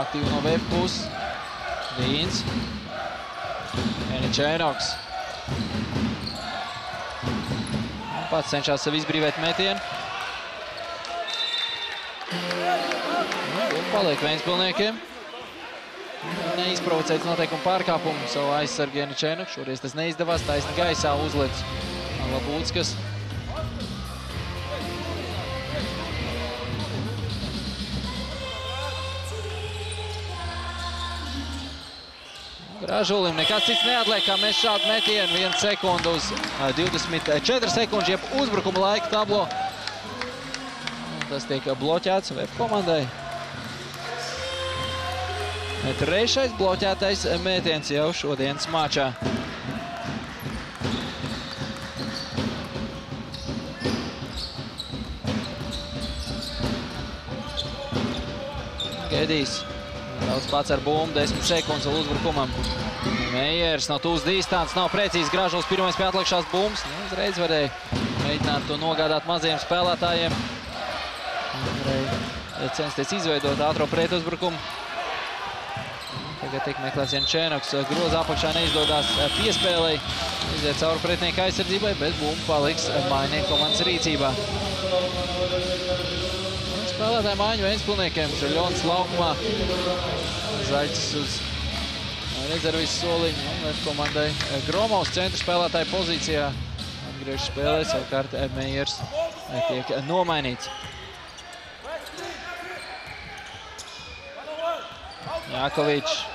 Aktīvi no VF puses. Dīns. Janičēnoks. Pats cenšās sev izbrīvēt metienu. Paliek Ventspilniekiem. Neizprovocēts noteikumu pārkāpumu savu aizsargu Janičēnoku. Šoreiz tas neizdevās, taisni gaisā uzlec Labūckas. Gražulim nekas cits neatliek, kā mēs šādu metienu 1 sekundu uz 24 sekundžu, jeb uzbrukuma laika tablo. Tas tiek bloķēts VF komandai. Trešais bloķētais mētiens jau šodienas mačā. Gedijs. Daudz pats ar bumbu, 10 sekundes vēl uzbrukumam. Meijers no tūs distants, nav precīzi Gražulis pirmais pie atliekšās bumbas. Uzreiz varēja mēģināt to nogādāt maziem spēlētājiem. Varēja censties izveidot ātro pretuzbrukumu. Tagad tiek meklēts Janičēnoks. Groza apakšā neizdodās piespēlei. Iziet cauri pretinieka aizsardzībai, bet bumba paliks mainieku komandas rīcībā. Spēlētāja maiņa Ventspilniekiem. Žeļons laukumā. Zaļcis uz rezervis soliņu. VF komandai Gromovs centra spēlētāja pozīcijā. griež spēlē, savukārt Mejers tiek nomainīts. Jākovičs.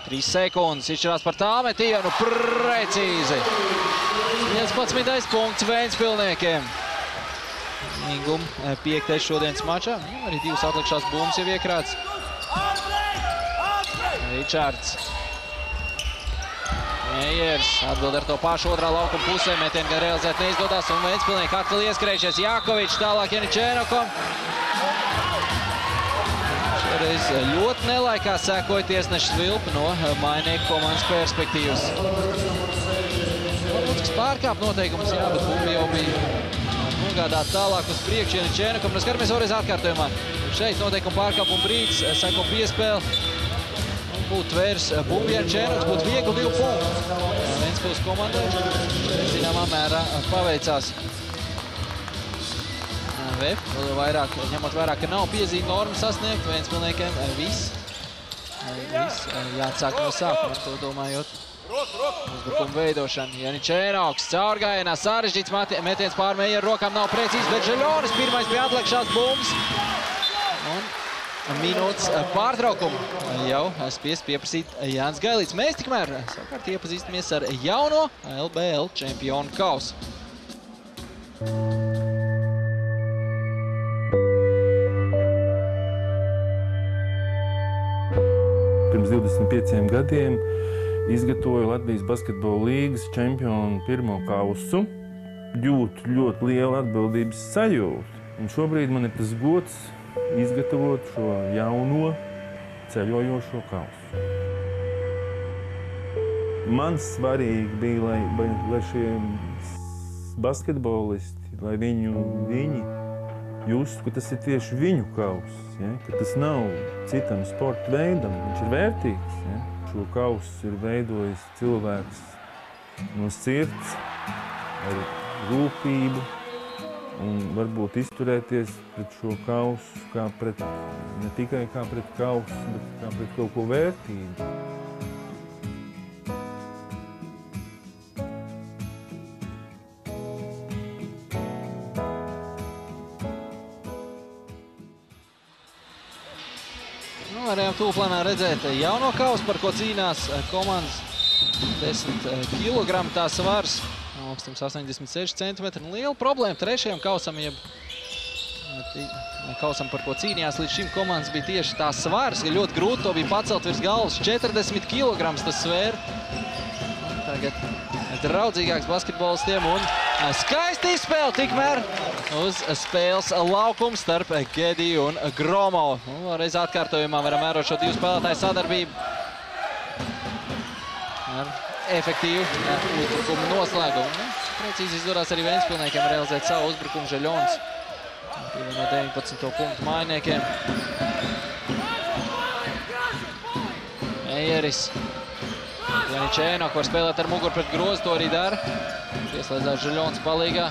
3 sekundes, izšķirās par tā metienu, precīzi. 11. punkts Ventspilniekiem. Ingum 5. šodienas mačā, arī 2 atlikšās bumbas jau iekrāts. Ričards. Mejers atbild ar to pašu otrā laukuma pusē, metienu gan realizēt neizdodas, un Ventspilnieki atkal ieskrējušies. Jākovičs, tālāk Janičēnokom. Šoreiz ļoti nelaikā sēkoja tiesneša Svilpa no mainieku komandas perspektīvas. Lūdzu, pārkāp noteikumus, jā, bet bumba jau bija nogādāt tālāk uz priekšu Janičēnokom. Nu, skatāmies vēlreiz atkārtojumā. Šeit noteikuma pārkāpuma brīdis, seko piespēle. Būtu tvērs bumbu Janičēnoks, būtu viegli 2 punktu. Ventspils komandai zināmā mērā paveicās. Vēl vairāk, ņemot vairāk, ka nav piezīme norma sasniegt, Ventspilniekiem viss jāatsāk no sākuma, ar to domājot. Uzbrukuma veidošana. Janičēnoks caurgājienā, sarežģīts metiens pār Mejeru rokām nav precīzi, bet Žeļonis pirmais pie atliekšās bumbas. Un minūtes pārtraukumu jau spiest pieprasīt Jānis Gailīts. Mēs tikmēr savukārt iepazīstamies ar jauno LBL čempionu kausu. Pirms 25 gadiem izgatavoju Latvijas basketbola līgas čempionu pirmo kausu. Jūtu ļoti lielu atbildības sajūtu. Un šobrīd man ir tas gods izgatavot šo jauno ceļojošo kausu. Man svarīgi bija, lai šie basketbolisti, lai viņi justu, ka tas ir tieši viņu kauss, ja? Ka tas nav citam sporta veidam, viņš ir vērtīgs. Ja? Šo kausu ir veidojis cilvēks no sirds, ar rūpību, un varbūt izturēties pret šo kausu kā pret, ne tikai kā pret kausu, bet kā pret kaut ko vērtību. Varējām tūplānā redzēt jauno kausu, par ko cīnās komandas 10 kg tā svars, augstums 86 cm. Liela problēma trešajam kausam, jeb kausam, par ko cīnījās līdz šim komandas, bija tieši tā svars. Ļoti grūti to bija pacelt virs galvas, 40 kg tas svēra. Tagad draudzīgāks basketbolistiem un skaisti izspēle tikmēr uz spēles laukumu starp Gediju un Gromovu. Reiz atkārtojumā varam vērot šo 2 spēlētāju sadarbību ar efektīvu uzbrukumu noslēgumu. Precīzi izdodās arī Ventspilniekiem realizēt savu uzbrukumu. Žeļonis pievieno 19. punktu mainiekiem. Mejeris. Janičēnoks var spēlēt ar muguru pret grozu, to arī dara. Pieslēdzās Žeļonis palīgā.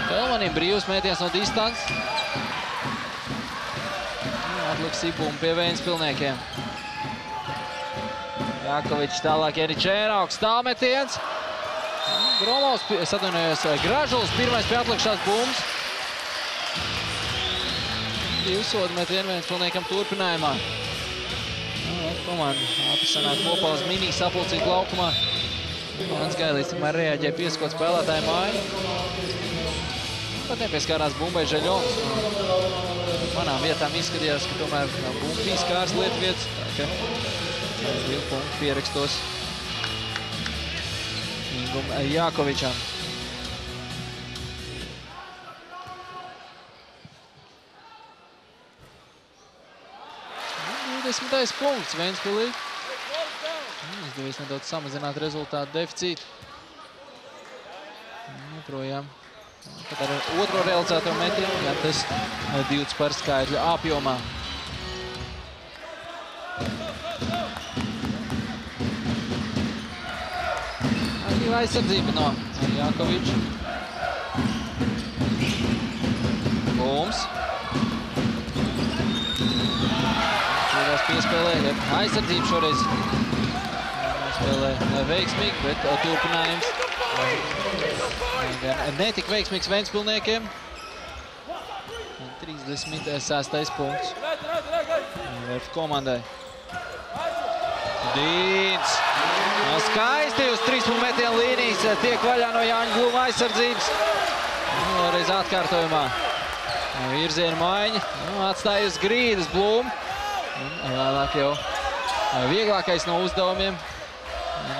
Pelmanim brīvs mētiens no distances. Atliks Sibuma pie Ventspilniekiem. Jākovičs tālāk Janičēnoks, tālmetiens. Gromovs, es atvainojos, Gražulis pirmais pie atlikšās bumbas. 2 sodu metienu Ventspilniekam turpinājumā. Komanda ātri sanāk kopā uz mini sapulcīt laukumā. Jānis Gailīts tikmēr reaģēja pieskot spēlētāju māju. Pat nepieskārās bumbai Žeļonis. Manām vietām izskatījās, ka tomēr bumba bija skārs lietvietas. Tā ka 2 punktu pierakstos Ingum Jākovičam. 20. punkts Ventspilī. Izdevies nedaudz samazināt rezultātu deficītu. Projām. Pat ar otro realizēto metienu, gan tas 2 par skaitļu apjomā. Aktīva aizsardzība no Jākoviča. Bums. Piespēlē aizsardzību šoreiz. Spēlē veiksmīgi, bet turpinājums Netika veiksmīgs Ventspilniekiem. 36. punkts VF komandai. Dīns. Skaisti uz 3 punktu metienu līnijas. Tiek vaļā no Jāņa Blūma aizsardzības. Vēlreiz atkārtojumā. Virziena maiņa. Atstāja uz grīdas Blūma. Vēlāk jau vieglākais no uzdevumiem.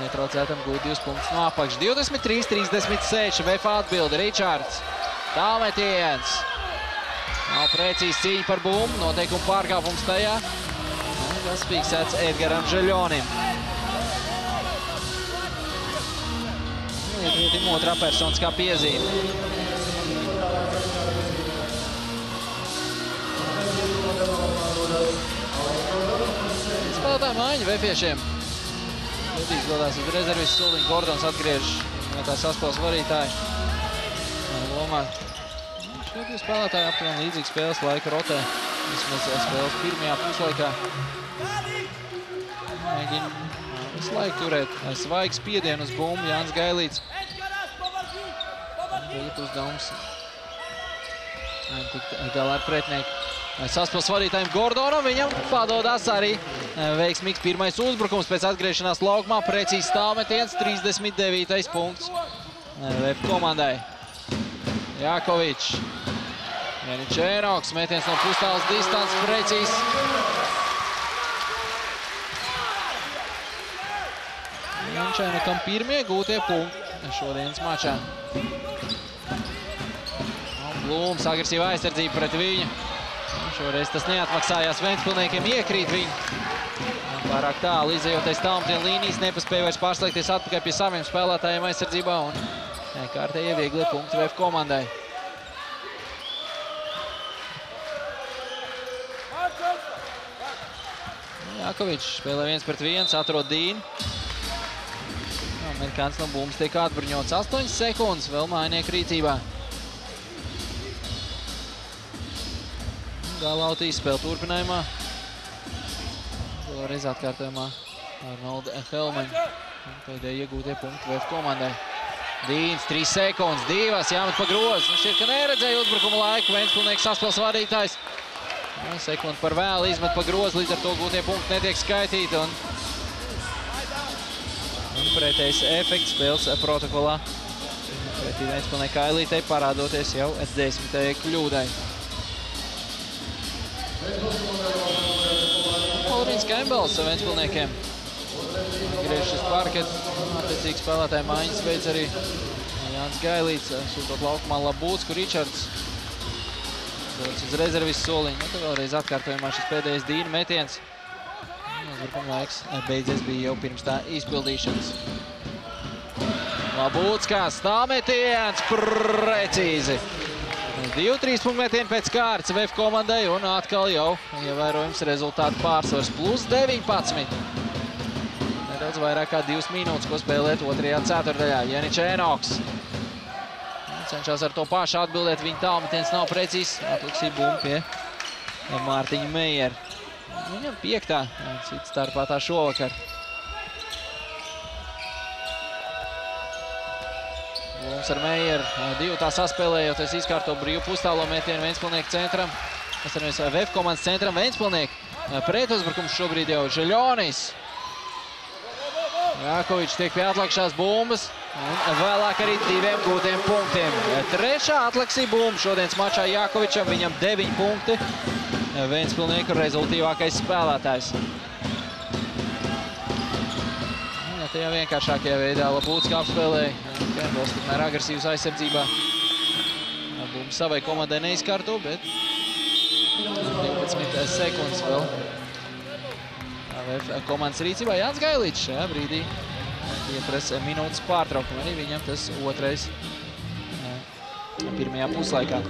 Netraucētam gūt 2 punktus no apakš. 23-36. VF atbildi. Ričards. Tālmetiens. Nav precīzi cīņa par bumbu. Noteikuma pārkāpums tajā. Tas fiksēts Edgaram Žeļonim. Ietietim otrā personiskā piezīme. Spēlētāja maiņa VF-iešiem. Izgodās uz rezervistu soliņu. Gordons atgriež no tā saspēles varītāji. Lomā. Šie divi spēlētāji aptuveni līdzīgi spēles laika rotē. Vismaz spēles pirmajā puslaikā. Mēģina visu laiku turēt svaigu spiedienu uz bumbu. Jānis Gailīts. Tagad uzdevums. Tikt galā ar pretinieku. Saspēles vadītājiem Gordonam. Viņam padodās arī veiksmīgs pirmais uzbrukums pēc atgriešanās laukumā. Precīzi tālmetiens. 39. punkts VF komandai. Jākovičs. Janičēnoks. Metiens no pustāles distances. Precīzi. Janičēnokam pirmie gūtie punkti šodienas mačā. Blūms agresīva aizsardzība pret viņu. Šoreiz tas neatmaksājās. Ventspilniekiem iekrīt viņu. Pārāk tālu izējoties tālmetienu līnijas. Nepaspēja vairs pārslēgties atpakaļ pie saviem spēlētājiem aizsardzībā. Un kārtējie vieglie punkti VF komandai. Jākovičs spēlē 1-1, atrod Dīnu. Amerikāns no bumbas tiek atbruņots. 8 sekundes vēl mājinieku rīcībā. Galauti izspēle turpinājumā. Vēlreiz atkārtojumā Arnolda Helmaņa. Pēdējie iegūtie punkti VF komandai. Dīns, 3 sekundes, 2, jāmet pa grozu. Šķiet, ka neredzēja uzbrukuma laiku. Ventspilnieks saspēles vadītājs. Sekundi par vēlu izmet pa grozu, līdz ar to gūtie punkti netiek skaitīti. Un pretējs efekts spēles protokolā. Pretī Ventspilnieka Ailītei parādoties jau 10. kļūdai. Laurīns Kembels Ventspilniekiem. Griežas uz parketu. Attiecīgi spēlētāji maiņas veids arī Jānis Gailīts. Sūtot laukumā Labūtsku Ričards. Dots uz rezervistu soliņu. Tad vēlreiz atkārtojumā šis pēdējais Dīna metiens. Uzbrukuma laiks beidzies bija jau pirms tā izpildīšanas. Labūtskās tālmetiens. Precīzi. 2-3 punktu metieni pēc kārtas VF komandai un atkal jau ievērojams rezultātu pārsvars. Plus 19. Nedaudz vairāk kā 2 minūtes, ko spēlēt otrajā ceturdaļā. Janičēnoks. Cenšas ar to pašu atbildēt. Viņa tālmetiens nav precīzs. Atliksīja bumbu pie Mārtiņa Meijera. Viņam 5. Cits starpā tā šovakar. Blūms ar Meijeru. 2 tā saspēlējoties izkārto brīvu pustālo metienu Ventspilnieku centram. Es arī VF komandas centram Ventspilnieku. Pretuzbrukums šobrīd jau Žeļonis. Jākovičs tiek pie atlakšās bumbas. Un vēlāk arī 2 gūtiem punktiem. 3. atlaksīja bumba šodienas mačā Jākovičam. Viņam 9 punkti. Ventspilnieku rezultīvākais spēlētājs. Tajā vienkāršākajā veidā Labūtska apspēlēja. Kembels tikmēr agresīvs aizsardzībā. Bumba savai komandai neizkārto, bet 12 sekundes vēl. VF komandas rīcībā Jānis Gailīts šajā brīdī ieprasa minūtes pārtraukumu. Arī viņam tas 2. pirmajā puslaikā.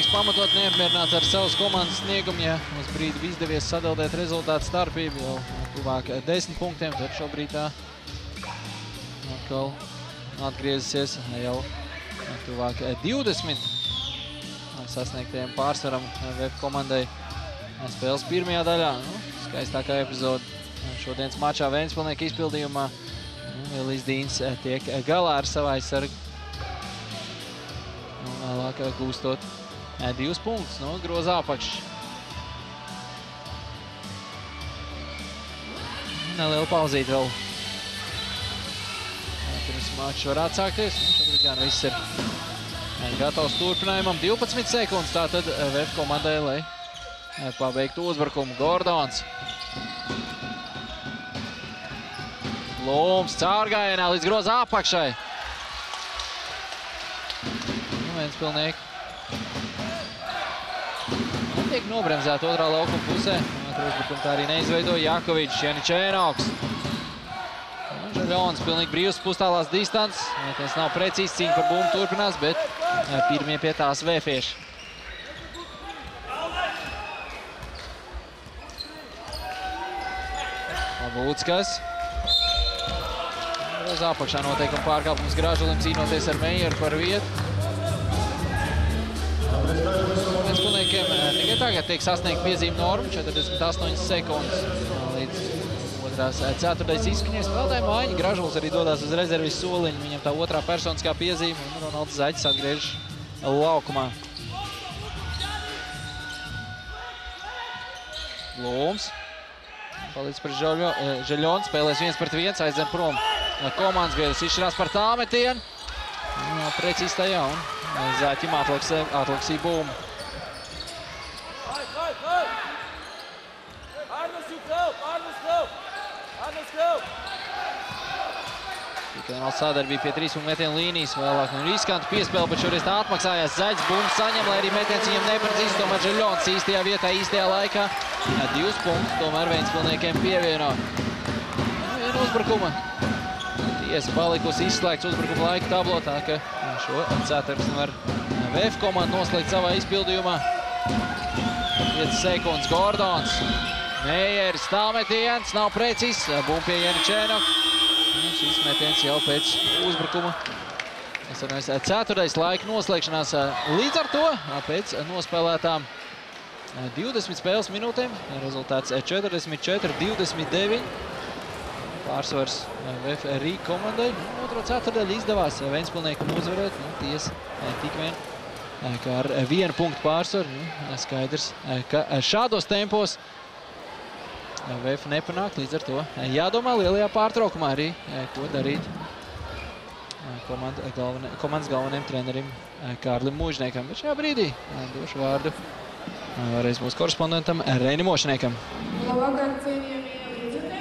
pamatot neapmierināts ar savas komandas sniegumu, ja uz brīdi izdevies sadaldēt rezultātu starpību jau tuvāk 10 punktiem, tad šobrīd tā atkal atgriezusies jau tuvāk 20 sasniegtajiem pārsvaram VF komandai spēles pirmajā daļā. Skaistākā epizode šodienas mačā Vēnspilnieka izpildījumā. Elīs Dīns tiek galā ar savu aizsargu. Vēlāk gūstot 2 punktus no groza apakšs. Neliela pauzīt vēl. Pirms mačs var atsākties. Šobrīd gan viss ir gatavs turpinājumam. 12 sekundes tātad VF komandai, lai pabeigtu uzbrukumu. Gordons. Lūms caurgājienā līdz groza apakšai. Vēnspilnieki. Tiek nobremzēta otrā laukuma pusē. Uzbrukumu tā arī neizveidoja Jakovičs, Janičēnoks. Žaļons pilnīgi brīvs pustālās distants. Tas nav precīzi, cīņa par bumbu turpinās, bet pirmie pie tās vēfieši. Lūckas. Groza apakšā noteikuma pārkāpums Gražulim cīnoties ar Meijeru par vietu. Vēnspilniekiem tikai tagad tiek sasniegt piezīme norma, 48 sekundes līdz otrās ceturtais izskaņies. Spēlētāja maiņa, Gražuls arī dodās uz rezervis soliņu, viņam tā otrā personiskā piezīme, un Ronalds Zaķis atgriežas laukumā. Lūms. Palīdz par Žaļonu, spēlēs 1-1, aizdzen prom. Komandas biedrs izšķirās par tāmetienu. Precīzi tajā un Zaķim atliksīja bumbu. Tikai sadarbība pie 3 metienu līnijas, vēlāk riskantu piespēli, bet šoreiz tā atmaksājās. Zaķis bumbu saņem, lai arī metiens viņam neprecīzi, tomēr Žaļons īstajā vietā, īstajā laikā. 2 punktus, tomēr Vēnspilniekiem pievieno. Viena uzbrukuma. Tiesa palikusi izslēgts uzbrukuma laika tablo, tā ka šo ceturksni var VF komanda noslēgt savā izpildījumā. 5 sekundes Gordons. Meijeris tāmetiens, nav precīzs, bumbu pie Janičēnoka. Šis metiens jau pēc uzbrukuma. Ceturtais laika noslēgšanās līdz ar to, pēc nospēlētām 20 spēles minūtēm. Rezultāts 44-29. Pārsvars VF Rīga komandai. Otro ceturdaļu izdevās Vēnspilniekam uzvarēt. Tiesa tik vien, kā ar 1 punktu pārsvaru. Skaidrs, ka šādos tempos VF nepanāk, līdz ar to jādomā lielajā pārtraukumā arī, ko darīt komandas galvenajam trenerim Kārlim Mūžniekam. Bet šajā brīdī došu vārdu vēlreiz mūsu korespondentam Reinim Mošniekam.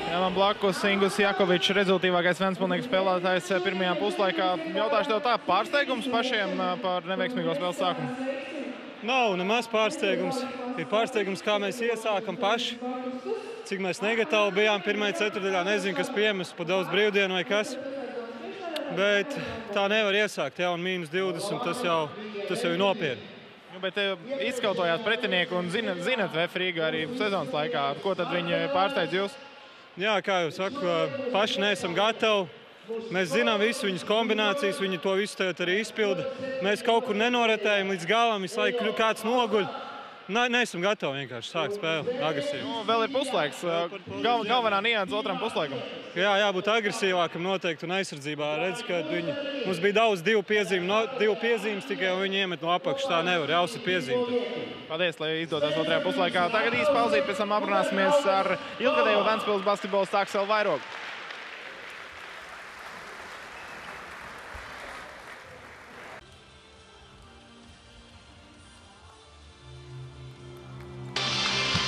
Jā, man blakus Ingus Jakovičs, rezultīvākais Vēnspilnieka spēlētājs pirmajā puslaikā. Jautāšu tev tā, pārsteigums pašiem par neveiksmīgo spēles sākumu? Nav nemaz pārsteigums. Ir pārsteigums, kā mēs iesākam paši. Cik mēs negatavi bijām pirmajā ceturdaļā. Nezinu, kas piemests pa daudz brīvdienu vai kas. Bet tā nevar iesākt, jā, un -20, tas jau ir nopietni. Bet izskautojāt pretinieku un zinat VF Rīgu arī sezonas laikā. Ko tad viņi pārsteidz jūs? Jā, kā jau saku, paši neesam gatavi. Mēs zinām visu viņas kombinācijas, viņi to visu tagad arī izpilda. Mēs kaut kur nenoretējam līdz galam, visu laiku kāds noguļ. Neesam gatavi vienkārši sākt spēli agresīvi. Vēl ir puslaiks. Galvenā nianse otram puslaikam. Jā, jābūt agresīvākam noteikti un aizsardzībā. Redz, ka mums bija daudz divu piezīmes tikai, un viņi iemet no apakšas. Tā nevar, jāuzsit piezīme. Paldies, lai izdodas otrajā puslaikā. Tagad īsti pauzīt, pēc tam aprunāsimies ar ilgadējo Ventspils basketbolistu Akselu Vairogu.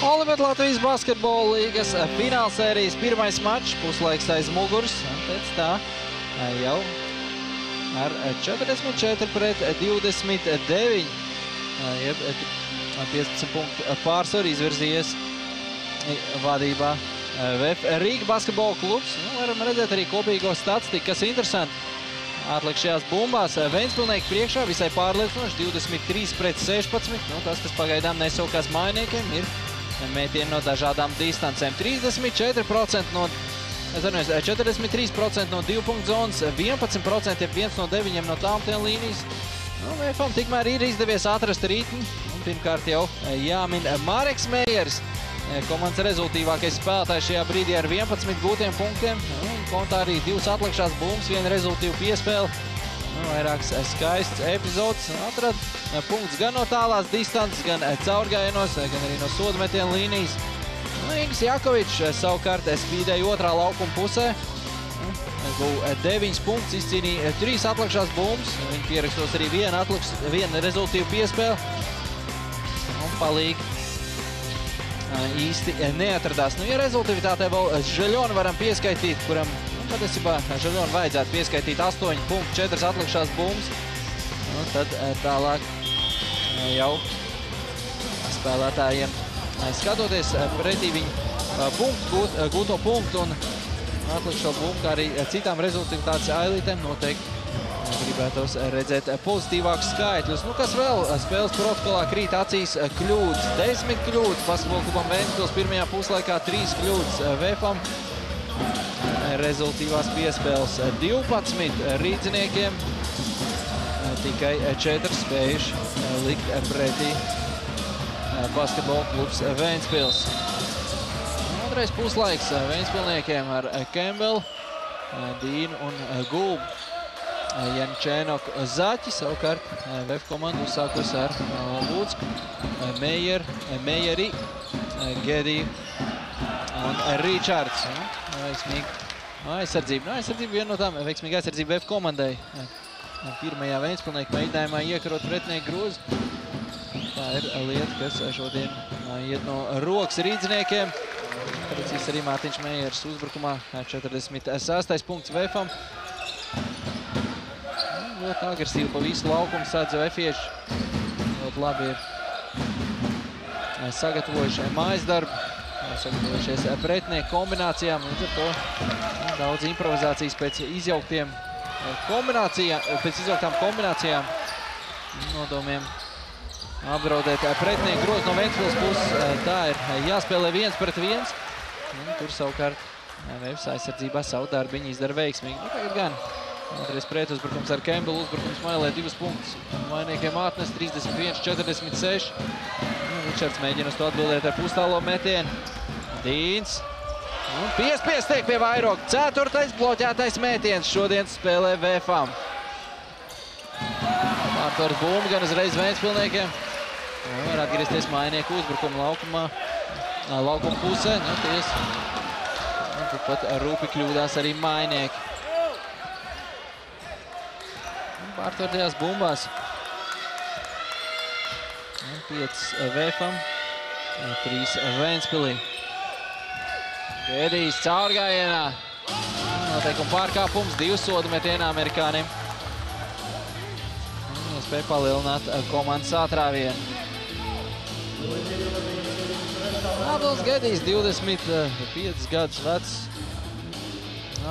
Olivet Latvijas basketbola līgas finālsērijas pirmais mačs, puslaiks aiz muguras, un pēc tā jau ar 44-29, jeb 15 punktu pārsvaru izvirzījies vadībā VF Rīga basketbola klubs. Varam redzēt arī kopīgo statistiku, kas interesanti. Atliekšajās bumbās Ventspilnieki priekšā visai pārliecinoši 23-16. Tas, kas pagaidām nesaukās mainiekiem, ir mētieni no dažādām distancēm. 43% no 2 punktu zonas, 11% ir 1 no 9 no tālmetiena līnijas. VFam tikmēr ir izdevies atrast ritmu. Pirmkārt jau jāmin Mareks Meijers, komandas rezultīvākais spēlētājs šajā brīdī ar 11 gūtiem punktiem. Kontā arī 2 atliekšās bumbas, 1 rezultīvu piespēli. Vairāks skaists epizods. Atrad punkts gan no tālās distances, gan caurgājienos, gan arī no sodmetiena līnijas. Ingis Jakovičs savukārt spīdēja otrā laukuma pusē. Guva 9 punktus, izcīnīja 3 atliekšās bumbas. Viņi pierakstos arī vienu rezultīvu piespēli. Un palīgi īsti neatradās. Ja rezultivitātē vēl Žaļonu varam pieskaitīt, kuram patiesībā Žaļonu vajadzētu pieskaitīt 8 punktu, 4 atliekšās bumbas. Tad tālāk jau spēlētājiem skatoties pretī viņu gūto punktu un atliekšo bumbu, kā arī citām rezultivitātes ailītēm noteikti gribētos redzēt pozitīvākus skaitļus. Kas vēl spēles protokolā krīt acīs kļūdas? 10 kļūdas basketbola klubam Ventspils pirmajā puslaikā, 3 kļūdas VFam. Rezultīvās piespēles 12 rīdziniekiem. Tikai 4 spējuši likt pretī basketbola klubs Ventspils. Otrais puslaiks Ventspilniekiem ar Kembelu, Dīnu un Gulbu. Jančēnok Zaķi, savukārt VF komanda uzsākus ar Lūdsku, Meijeri, Gediju un Ričards. Veiksmīga aizsardzība. Aizsardzība viena no tām veiksmīga aizsardzība VF komandai. Pirmajā Ventspilnieku mēģinājumā iekarot pretinieku grozu. Tā ir lieta, kas šodien iet no rokas rīdziniekiem. Precīzi arī Mārtiņš Meijers uzbrukumā 46. punkts VFam. Ļoti agresīvi pa visu laukumu sēdz vefieši. Ļoti labi ir sagatavojuši mājas darbu, sagatavojušies pretinieku kombinācijām. Līdz ar to daudz improvizācijas pēc izjauktām kombinācijām nodomiem apdraudēt pretinieku grozu no Ventspils puses. Tā ir jāspēlē 1 pret 1. Tur savukārt VFs aizsardzībā savu darbiņu izdara veiksmīgi. Tagad gan otrais pretuzbrukums ar Kembelu, uzbrukums mailē 2 punktus. Mainiekiem atnes 31-46. Ričards mēģina uz to atbildēt ar pustālo metienu. Dīns. Un piespiest tiek pie vairoga. 4. bloķētais metiens šodien spēlē VFam. Pārtors bumba gan uzreiz Ventspilniekiem. Var atgriezties mainieku uzbrukuma laukuma pusē. Pat rūpi kļūdās arī mainieki. Pārtvertajās bumbās. 5 VFam, 3 Ventspilī. Gedijs caurgājienā. Noteikuma pārkāpums, 2 sodu metienā amerikānim. Spēja palielināt komandas ātrāvienu. Ādols Gedijs, 25 gadus vecs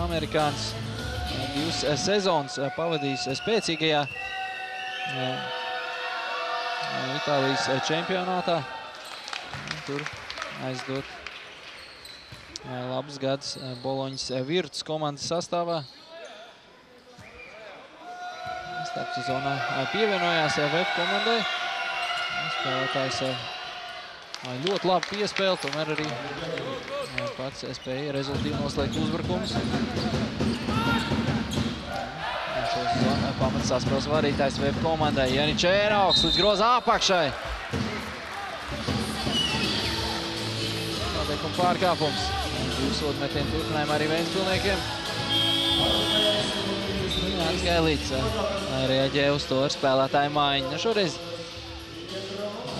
amerikāns. 2 sezonas pavadījis spēcīgajā Itālijas čempionātā. Tur aizdot labus gadus Boloņas Virtus komandas sastāvā. Starpsezonā pievienojās VF komandai. Spēlētājs ļoti labi piespēle, tomēr arī pats spēja rezultīvi noslēgt uzbrukums. Pamats saspēles vadītājs VF komandai. Jančēnoks līdz groza apakšai. Noteikuma pārkāpums. 2 sodu metienu turpinājumā arī Ventspilniekiem. Jānis Gailīts reaģēja uz to ar spēlētāju maiņu. Šoreiz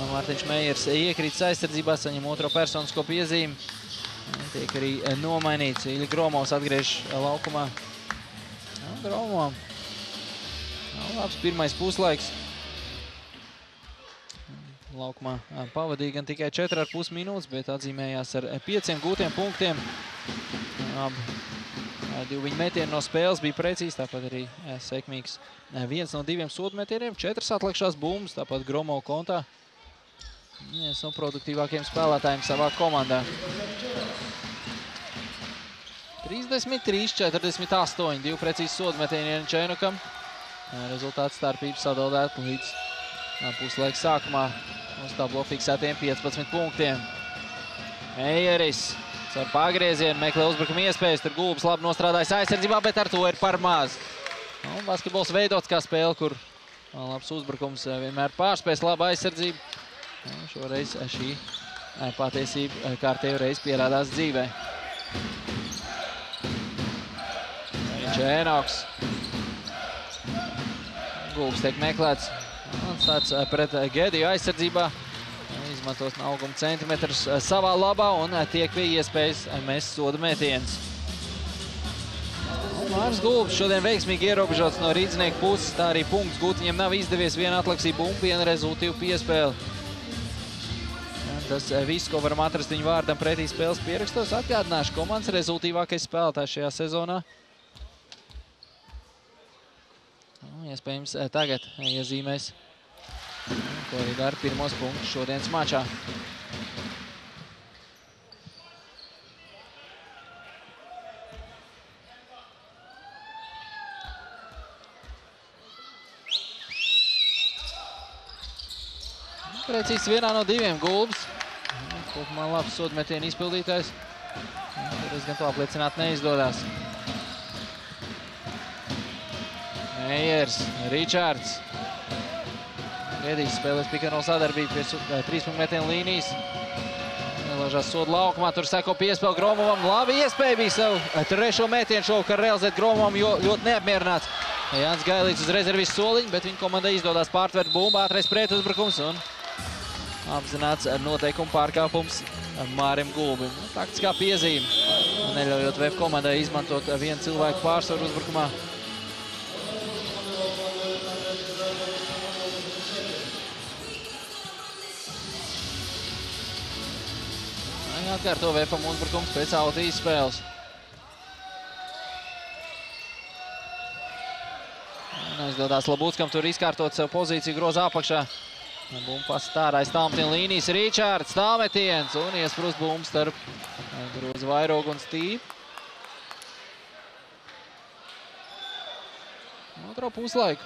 Mārtiņš Meijers iekrītas aizsardzībā, saņem otro personisko piezīmi. Tiek arī nomainīts. Ilja Gromovs atgriež laukumā. Gromovam labs pirmais puslaiks. Laukumā pavadīja gan tikai 4,5 minūtes, bet atzīmējās ar 5 gūtiem punktiem. Divi viņa metieni no spēles bija precīzi, tāpat arī sekmīgs. 1 no 2 sodmetieniem, 4 atlikušās bumbas, tāpat Gromo kontā. Viens no produktīvākiem spēlētājiem savā komandā. 33-48, 2 precīzi sodmetieni Jančēnukam. Rezultāts starpības sadaldēt līdz puslaika sākumā uz tablo fiksētiem 15 punktiem. Meijeris ar pagriezienu meklē uzbrukuma iespējas, tur Gulbis labi nostrādājas aizsardzībā, bet ar to ir par maz. Basketbols veidots kā spēle, kur labs uzbrukums vienmēr pārspēs labu aizsardzību. Šoreiz šī patiesība kārtējo reizi pierādās dzīvē. Čēnoks. Gulbis tiek meklēts. Stāds pret Gediju aizsardzībā. Izmantos auguma centimetrus savā labā un tiek pie iespējas mest soda metiens. Māris Gulbis šodien veiksmīgi ierobežots no rīdznieku puses. Tā arī punkts gūt viņam nav izdevies. Viena atlaksīja bumbu, viena rezultīvu piespēli. Tas viss, ko varam atrast viņu vārdam pretī spēles pierakstos. Atgādināšu, komandas rezultīvākais spēlētājs šajā sezonā. Iespējams, tagad iezīmēs, ko arī dara pirmos punktus šodienas mačā. Precīzs vienā no 2 Gulbis. Kopumā labs sodmetienu izpildītājs. Toreiz gan to apliecināt neizdodas. Meijers, Ričārds. Gedijs spēlēs pick-and-roll sadarbību pie 3 metienu līnijas. Ielaižās soda laukumā, tur seko piespēle Gromovam. Labi iespēja bija savu 3. metienu šovakar realizēt Gromovam, jo ļoti neapmierināts. Jānis Gailīts uz rezervistu soliņu, bet viņa komandai izdodas pārtvert bumbu, ātrais pretuzbrukums un apzināts noteikumu pārkāpums Mārim Gulbim. Taktiskā piezīme, neļaujot VF komandai izmantot vienu cilvēku pārsvaru uzbrukumā. Atkārto VFam uzbrukums pēc auta izspēles. Aizdodās Labūckam tur izkārtot sev pozīciju groza apakšā. Bumpas tārā aiz tālmetienu līnijas. Ričārds tālmetiens un iesprūst bumbu starp groza vairogu un stību. Otro puslaiku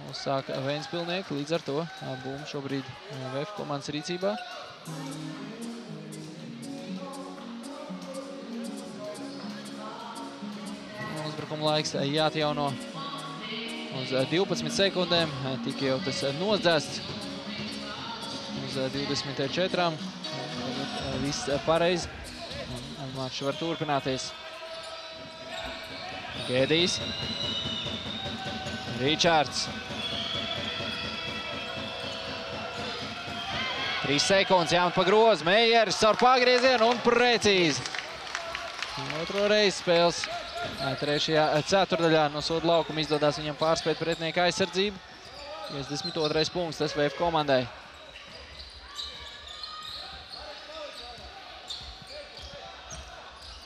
uzsāka Ventspilnieki, līdz ar to bumbu šobrīd VF komandas rīcībā. Uzbrukuma laiks jāatjauno uz 12 sekundēm. Tik jau tas nodzēsts uz 24. Viss pareizi. Mačs var turpināties. Gedijs. Ričārds. 3 sekundes jāmet pa grozu. Meijeris caur pagriezienu un precīzi. Otro reizi spēles. 3. ceturdaļā no soda laukuma izdodās viņam pārspēt pretinieka aizsardzību. 52. punkts tas VF komandai.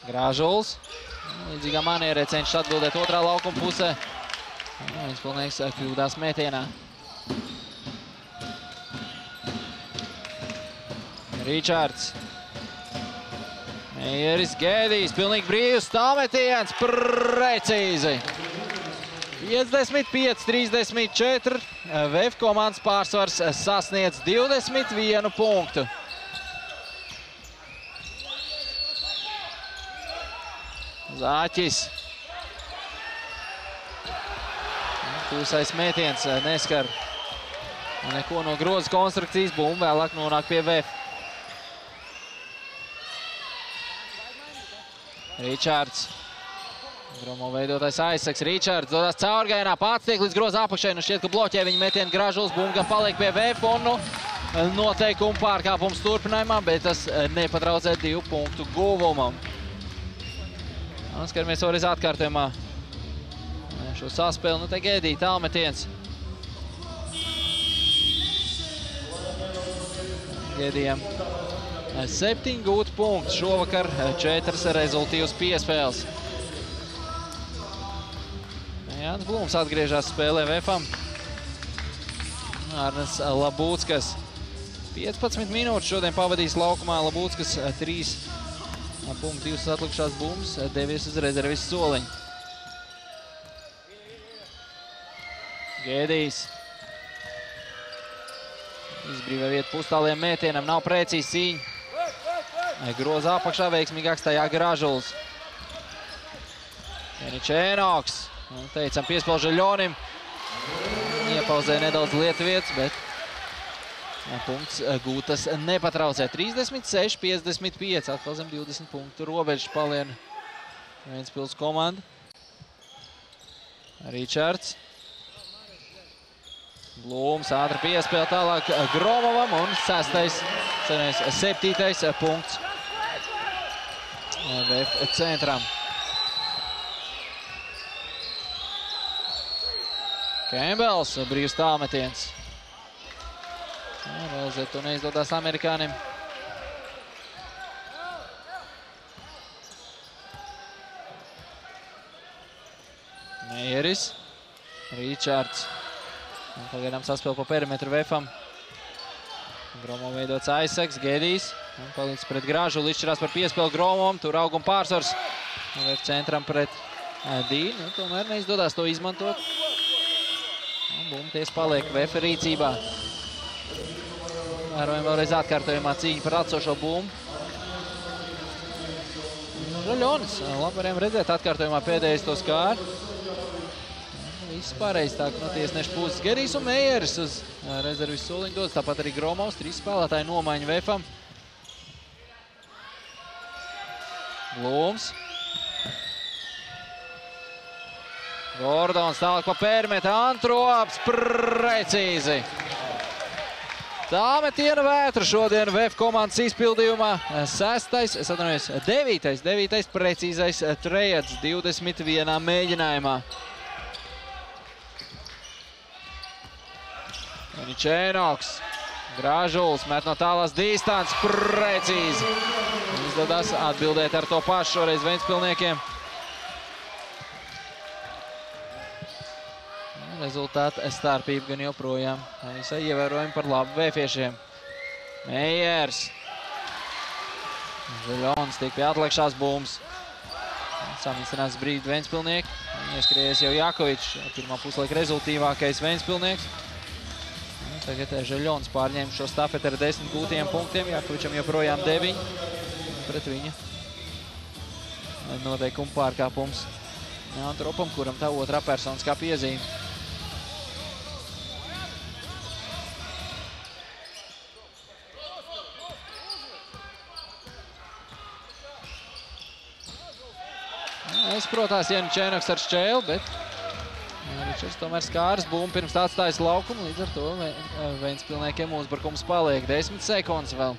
Grāžuls. Līdzīgā manierē cenšas atbildēt otrā laukuma pusē. Ventspilnieks kļūdās metienā. Ričārds. Meijeris, Gedijs, pilnīgi brīvs, tālmetiens, precīzi. 55-34, VF komandas pārsvars sasniedz 21 punktu. Zāķis. Tūsais metiens neskar neko no groza konstrukcijas, bumba vēlāk nonāk pie VF. Ričārds. Gromo veidotais aizsaks. Ričārds dodas caurgaienā, pats tiek līdz groza apakšai. Nu šķiet, ka bloķē viņa metienu Grāžuls. Bumba paliek pie VF un noteikumu pārkāpums turpinājumā, bet tas nepatraucē 2 punktu guvumam. Skaramies vēlreiz atkārtojumā šo saspēli. Nu te Gedija tālmetiens. Gedijam 7 gūti punkti. Šovakar 4 rezultīvas piespēles. Jānis Blūms atgriežas spēlē VFam. Arnes Labūckas 15 minūtes šodien pavadījis laukumā. Labūckas 3,2 atlikušās bumbas, devies uz rezervis soliņu. Gēdijs. Izbrīvē vietu pustāliem mētienam, nav precīzi cīņa. Groza apakšā veiksmīgāks tajā Gražuls. Janičēnoks. Teicam, piespēl Žaļonim. Iepauzē nedaudz lietu vietas, bet punkts gūtas nepatraucē. 36-55, atkal zem 20 punktu robežas palien Ventspils komanda. Ričards. Blūms ātri piespēl tālāk Gromovam un 7. punkts VF centram. Kembels, brīvs tālmetiens. Realizēt to neizdodās amerikānim. Meieris, Ričards. Pagaidām saspēl pa perimetru VFam. Gromo veidots aizseks, Gēdijs. Palīdz pret Gražulu, izšķirās par piespēlu Gromovam. Tur auguma pārsvars. VF centram pret Dīnu. Tomēr neizdodās to izmantot. Bumties paliek VF rīcībā. Vērojam vēlreiz atkārtojumā cīņa par atsošo bumbu. Žaļonis. Labi varējām redzēt atkārtojumā pēdējais to skār. Viss pareizi tā, no tiesneša puses. Gerijs un Meieris uz rezervis soliņu dodas. Tāpat arī Gromovs, 3 spēlētāji nomaiņa VFam. Blūms. Gordons tālāk pa perimetru. Antrops precīzi. Tā metiena vētra šodien VF komandas izpildījumā. 9. precīzais trejats 21. mēģinājumā. Janičēnoks. Gražuls met no tālās distances precīzi. Izdodās atbildēt ar to pašu šoreiz Ventspilniekiem. Rezultāta starpība gan joprojām visai ievērojami par labu vēfiešiem. Meijers. Žaļons tiek pie atliekšās bumbas. Samīcinās brīdi Ventspilnieki. Ieskrējies jau Jakovičs, pirmā puslaika rezultīvākais Ventspilnieks. Tagad Žaļons pārņēma šo stafeti ar 10 gūtiem punktiem. Jakovičam joprojām 9. Pret viņa noteikumu pārkāpums Antropam, kuram tā otrā personiskā piezīme. Aizprotās Janičēnoks ar šķēli, bet Ričards tomēr skāras bumbu pirms tā atstājas laukumu. Līdz ar to Ventspilniekiem uzbrukums paliek. 10 sekundes vēl.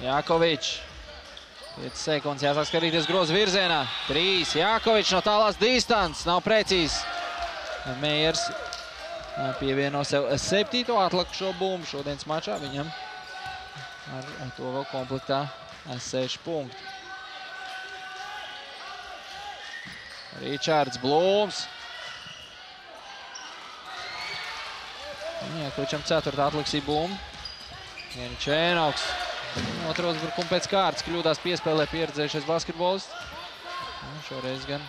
Jakovičs. 5 sekundes jāsāk skatīties groza virzienā. 3. Jakovičs no tālās distances. Nav precīzs. Meijers pievieno sev 7. atlikušo bumbu šodienas mačā. Viņam ar to vēl komplektā 6 punkti. Ričards, Blūms. Jakovičam 4. atliksī bumbu. Janičēnoks. Otro uzbrukumu pēc kārtas kļūdās piespēlē pieredzējušais basketbolists. Šoreiz gan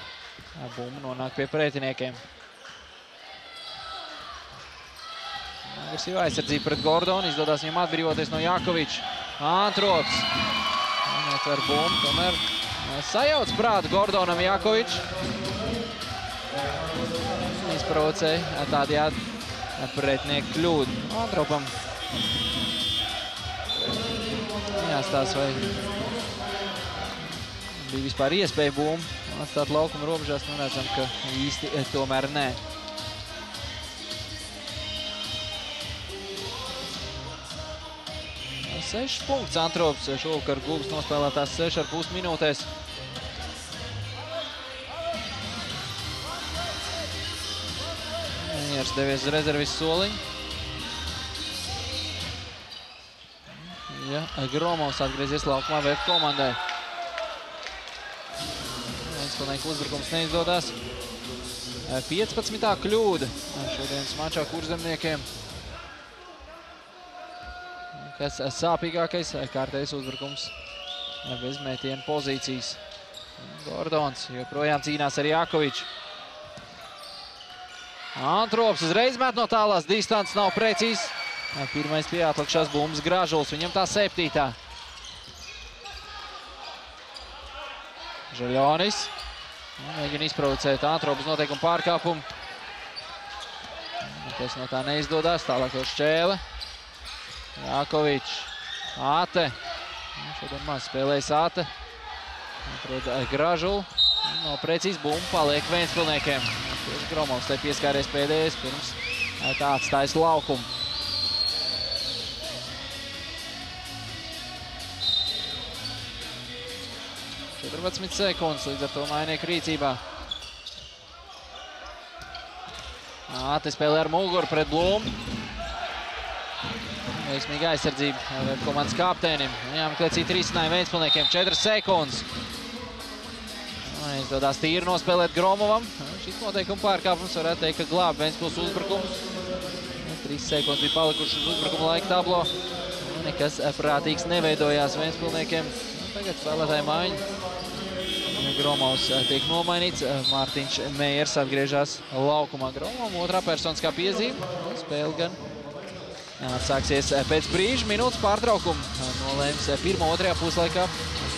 bumba nonāk pie pretiniekiem. Agresīva aizsardzība pret Gordonu. Izdodās viņam atbrīvoties no Jakoviča. Antrops. Netver bumbu. Tomēr sajauc prātu Gordonam Jakovičs. Izprovocēja tādējādi pretinieku kļūdu. Antropam jāstās, vai bija vispār iespēja bumbu atstāt laukuma robežās. Nu, redzam, ka īsti tomēr nē. Sešas punkts Antrops šovakar gūs nospēlētās 6,5 minūtēs. Meijers devies uz rezervis soliņu. Ja, Gromovs atgriezies laukumā VF komandai. Ventspilsnieku uzbrukums neizdodas. 15. kļūda šodienas mačā Kurzemniekiem. Kas sāpīgākais kārtējs uzbrukums bez mētienu pozīcijas. Gordons joprojām cīnās ar Jakoviču. Antrops uzreiz met no tālās distances, nav precīzs. Pirmais pie atlikušās bumbas Gražuls, viņam tā 7. Žaļonis. Mēģina izprovocēt Antrops noteikumu pārkāpumu. Tas no tā neizdodas, tālāk jau Šķēle. Jakovičs, Āte. Šodien maz spēlējas Āte. Atrod Gražulu. Nav precīzi bumba, paliek Ventspilsniekiem. Tieši Gromovs te pieskāries pēdējais, pirms tā atstājas laukumu. – 14 sekundes līdz ar to mainieku rīcībā. Āte spēlē ar muguru pret Blūmu. Veiksmīga aizsardzība komandas kapteinim. Jāmeklē citi risinājumi Ventspilsniekiem. 4 sekundes. Izdodās tīri nospēlēt Gromovam. Šis noteikuma pārkāpums varētu teikt, ka glāb Ventspils uzbrukums. 3 sekundes bija palikušas uz uzbrukuma laika tablo. Nekas prātīgs neveidojās Ventspilsniekiem. Tagad spēlētāja maiņa. Gromovs tiek nomainīts. Mārtiņš Mejers atgriežas laukumā. Gromovam otrā personiskā piezīme. Spēle gan sāksies pēc brīža. Minūtes pārtraukumu nolēms 1.2. puslaikā.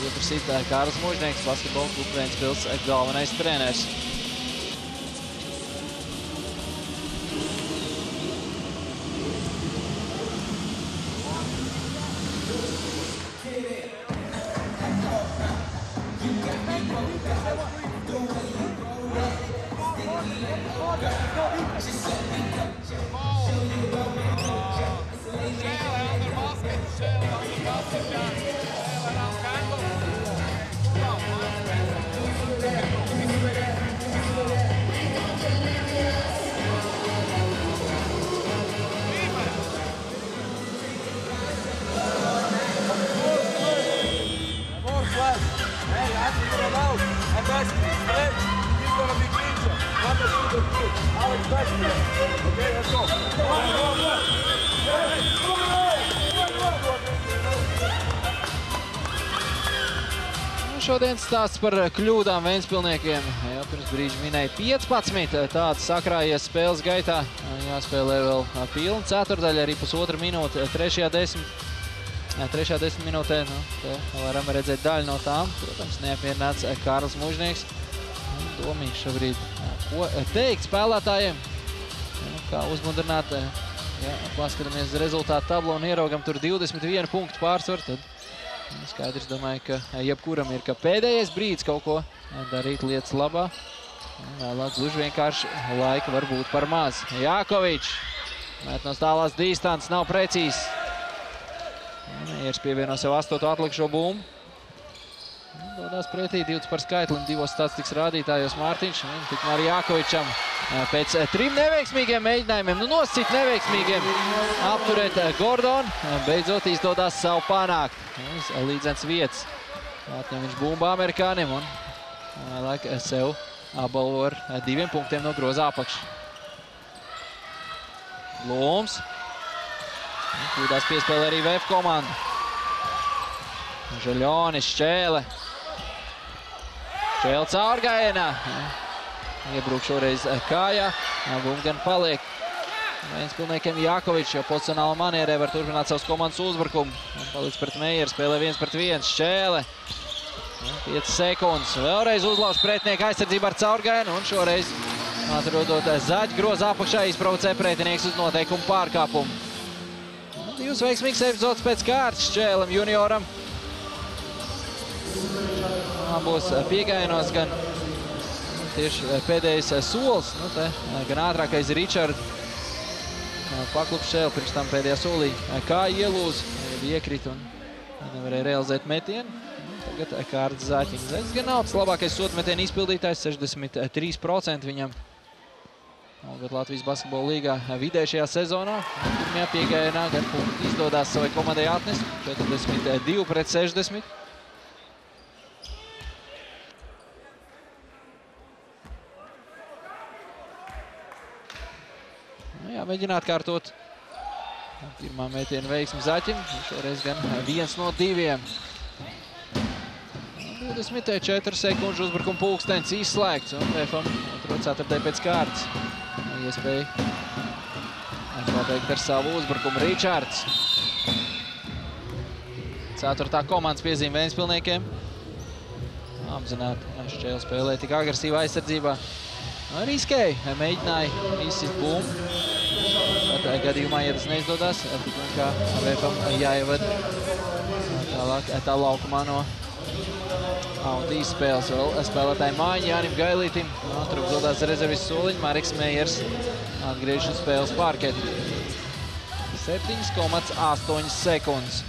Ieprasīt Kārlis Mužnieks, basketbola kluba Ventspils galvenais treneris. Šodien stāsts par kļūdām Ventspilsniekiem. Jau pirms brīža minēja 15. Tāds sakrājies spēles gaitā. Jāspēlē vēl pilna ceturdaļa, arī pusotra minūte. Trešajā desmit minūtē. Te varam redzēt daļu no tām. Protams, neapmierināts Kārlis Mužnieks. Domīgs šobrīd. Ko teikt spēlētājiem? Kā uzmundrināt? Ja paskatāmies uz rezultātu tablo un ieraugam tur 21 punktu pārsvaru, tad skaidrs, domāju, ka jebkuram ir pēdējais brīdis kaut ko darīt lietas labā. Vēlāk gluži vienkārši laika var būt par maz. Jakovičs met no tālās distances, nav precīzs. Mejers pievieno sev 8. atlikušo bumbu. Dodās pretī 2 par skaitlim, 2 statistikas rādītājos Mārtiņš. Tikmēr Jakovičam pēc 3 neveiksmīgiem mēģinājumiem, noscīt neveiksmīgiem, apturēt Gordonu. Beidzot izdodās savu panākt. Līdzens vietas. Atņem viņš bumbu amerikānim un vēlāk sev apbalvo ar 2 punktiem no groza apakšas. Lūms. Kļūdās piespēlē arī VF komanda. Žaļonis, Šķēle. Šķēle caurgājienā. Iebrūk šoreiz kājā. Bumba gan paliek Ventspilsniekiem. Jakovičs jau pozicionāla manierē var turpināt savus komandas uzbrukumu. Palic pret Mejeru, spēlē 1 pret 1. Šķēle. 5 sekundes. Vēlreiz uzlauž pretinieku aizsardzību ar caurgājienu. Un šoreiz atrodot zaļu groza apakšā izprovocē pretinieks uz noteikumu pārkāpumu. 2 veiksmīgas epizodes pēc kārtas Šķēlam junioram. Abos piegājienos gan tieši pēdējais solis, gan ātrākais Ričard paklub Šķēle, pirms tam pēdējā solī kā ielūz, iekrīt un nevarēja realizēt metienu. Tagad kārtas Zaķiņa. Zaķis gan nav tas labākais sodmetienu izpildītājs, 63% viņam. Bet Latvijas basketbola līgā vidē šajā sezonā. Pirmajā piegājienā gan punktu izdodās savai komandai atnest. 42-60. Jā, mēģināt kārtot. Pirmā mētiena veiksmi Zaķim. Šoreiz gan 1 no 2. 24 sekundžu uzbrukuma pulkstenis izslēgts. Un VFam otro ceturtē pēc kārtas. Iespēja pabeigt ar savu uzbrukumu Ričards. 4. komandas piezīme Vēnspilniekiem. Apzināti šķēle spēlē tik agresīvā aizsardzībā. Riskēja, mēģināja izsist bumbu. Bet gadījumā, ja tas neizdodās, kā VFam jāievad tālāk tā laukumā no Audijas spēles. Vēl spēlētāji māja Jānim Gailītim. Trūks dodās rezervis soliņu. Mariks Meijers atgriež uz spēles parketu. 7,8 sekundes.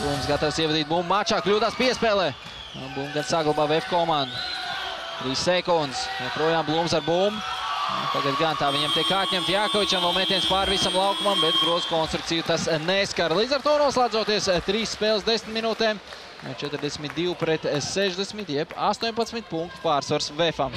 Bums gatavs ievadīt bumbu mačā, kļūdās piespēlē. Bumbu gan saglabā VF komandu. 3 sekundes. Joprojām Blums ar bumbu. Tagad gan tā viņam tiek atņemt Jākovičam, vēl metiens pāri visam laukumam, bet grozu konstrukciju tas neskar. Līdz ar to noslēdzoties 3 spēles 10 minūtēm, 42-60, jeb 18 punktu pārsvars VFam.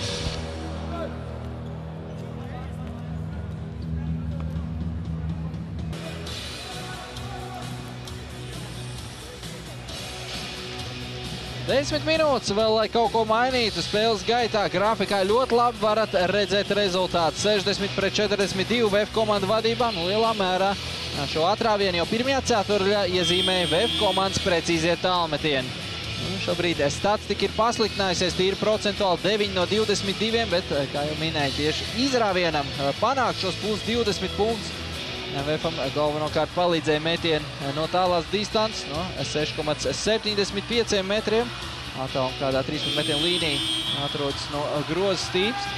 Desmit minūtes vēl, lai kaut ko mainītu spēles gaitā. Grafikā ļoti labi varat redzēt rezultātu. 60-42 VF komanda vadībā. Lielā mērā šo atrāvienu jau pirmajā ceturdaļā iezīmēja VF komandas precīzie tālmetieni. Šobrīd statistika ir pasliktinājusies tīri procentuāli 9 no 22, bet, kā jau minēju, tieši izrāvienam panākt šos plus 20 punktus. VFam galvenokārt palīdzēja metieni no tālās distances, no 6,75 metriem. Atālu kādā 13 metienu līnija atrodas no groza stīps.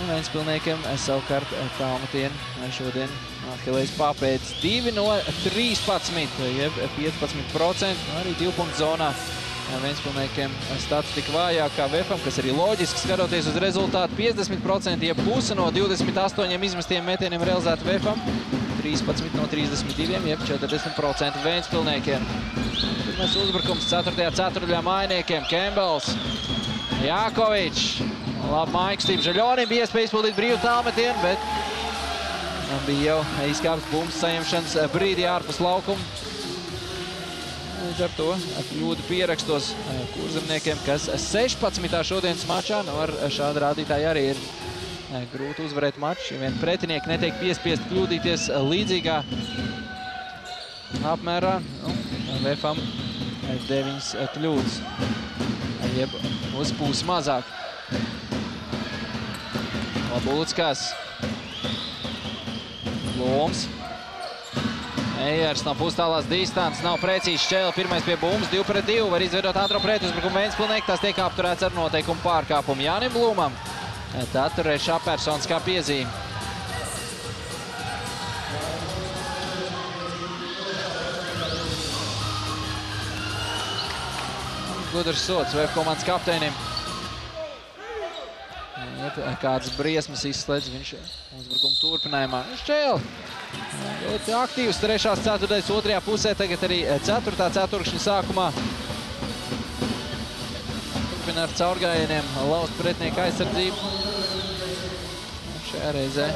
Vēnspilniekiem savukārt tālmetieni šodien Ahilejs papēdis 2 no 13, jeb 15%, arī 2 punktu zonā. Vēnspilniekiem statistika vājākā VFam, kas arī loģiski skatoties uz rezultātu 50%, jeb puse no 28 izmestiem metieniem realizēta VFam, 13 no 32, jeb 40% Vēnspilniekiem. Pirmais uzbrukums 4. ceturdaļā mainiekiem, Kembels, Jākovičs, labi mājkustība Žaļonim, bija iespēja izpildīt brīvu tālmetienu, bet bija jau izkāpts bumbas saņemšanas brīdī ārpus laukuma. Līdz ar to kļūdu pierakstos Kurzemniekiem, kas 16. šodienas mačā, ar šādu rādītāju arī ir grūti uzvarēt maču. Ja vien pretinieki netiek piespiest kļūdīties līdzīgā apmērā, VFam 9 kļūdas, jeb uz pusi mazāk. Labulskās, Blums. Meijers no pustālās distances, nav precīzi šķēle, pirmais pie bumbas, 2 pret 2, var izveidot ātro pretuzbrukumu Vēnspilnieki, tas tiek apturēts ar noteikumu pārkāpumu Jānim Blumam. Tā turē šā personiskā piezīme. Gudrs sods VF komandas kapteinim. Kādas briesmas izslēdz viņš uzbrukuma turpinājumā. Šķēle. Ļoti aktīvs 3. ceturdaļas 2. pusē, tagad arī 4. ceturkšņa sākumā. Turpina ar caurgājieniem laust pretinieka aizsardzību. Šajā reizē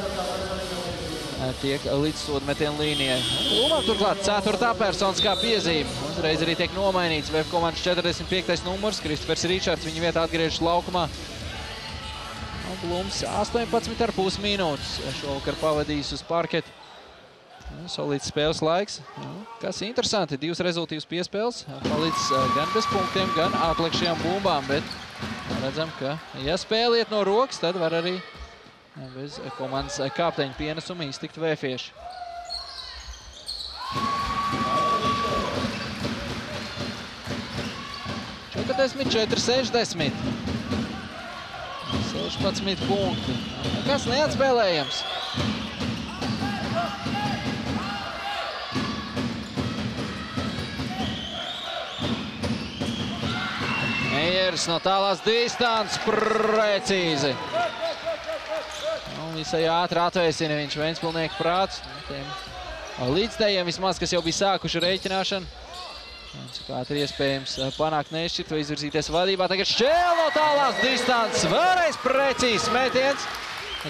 tiek līdz sodmetienu līnijai. Blumam turklāt 4. personiskā piezīme. Uzreiz arī tiek nomainīts VF komandas 45. numurs. Kristofers Ričards viņa vietā atgriežas laukumā. Blums 18,5 minūtes šovakar pavadījis uz parketu. Solīts spēles laiks. Kas interesanti, 2 rezultīvas piespēles. Palīdz gan bez punktiem, gan atliekšajām bumbām. Bet redzam, ka, ja spēle iet no rokas, tad var arī bez komandas kapteiņa pienesuma iztikt vēfieši. Četrdesmit 60. 16 punkti. Kas neatspēlējams? Meiers no tālās distances, precīzi. Visai ātri atvēsina viņš Ventspilnieku prāts. Līdztējiem vismaz, kas jau bija sākuši rēķināšanu. Kā ir iespējams panākt nešķirt vai izvirzīties vadībā. Tagad Šķēle no tālās distances. Vēlreiz precīzs metiens.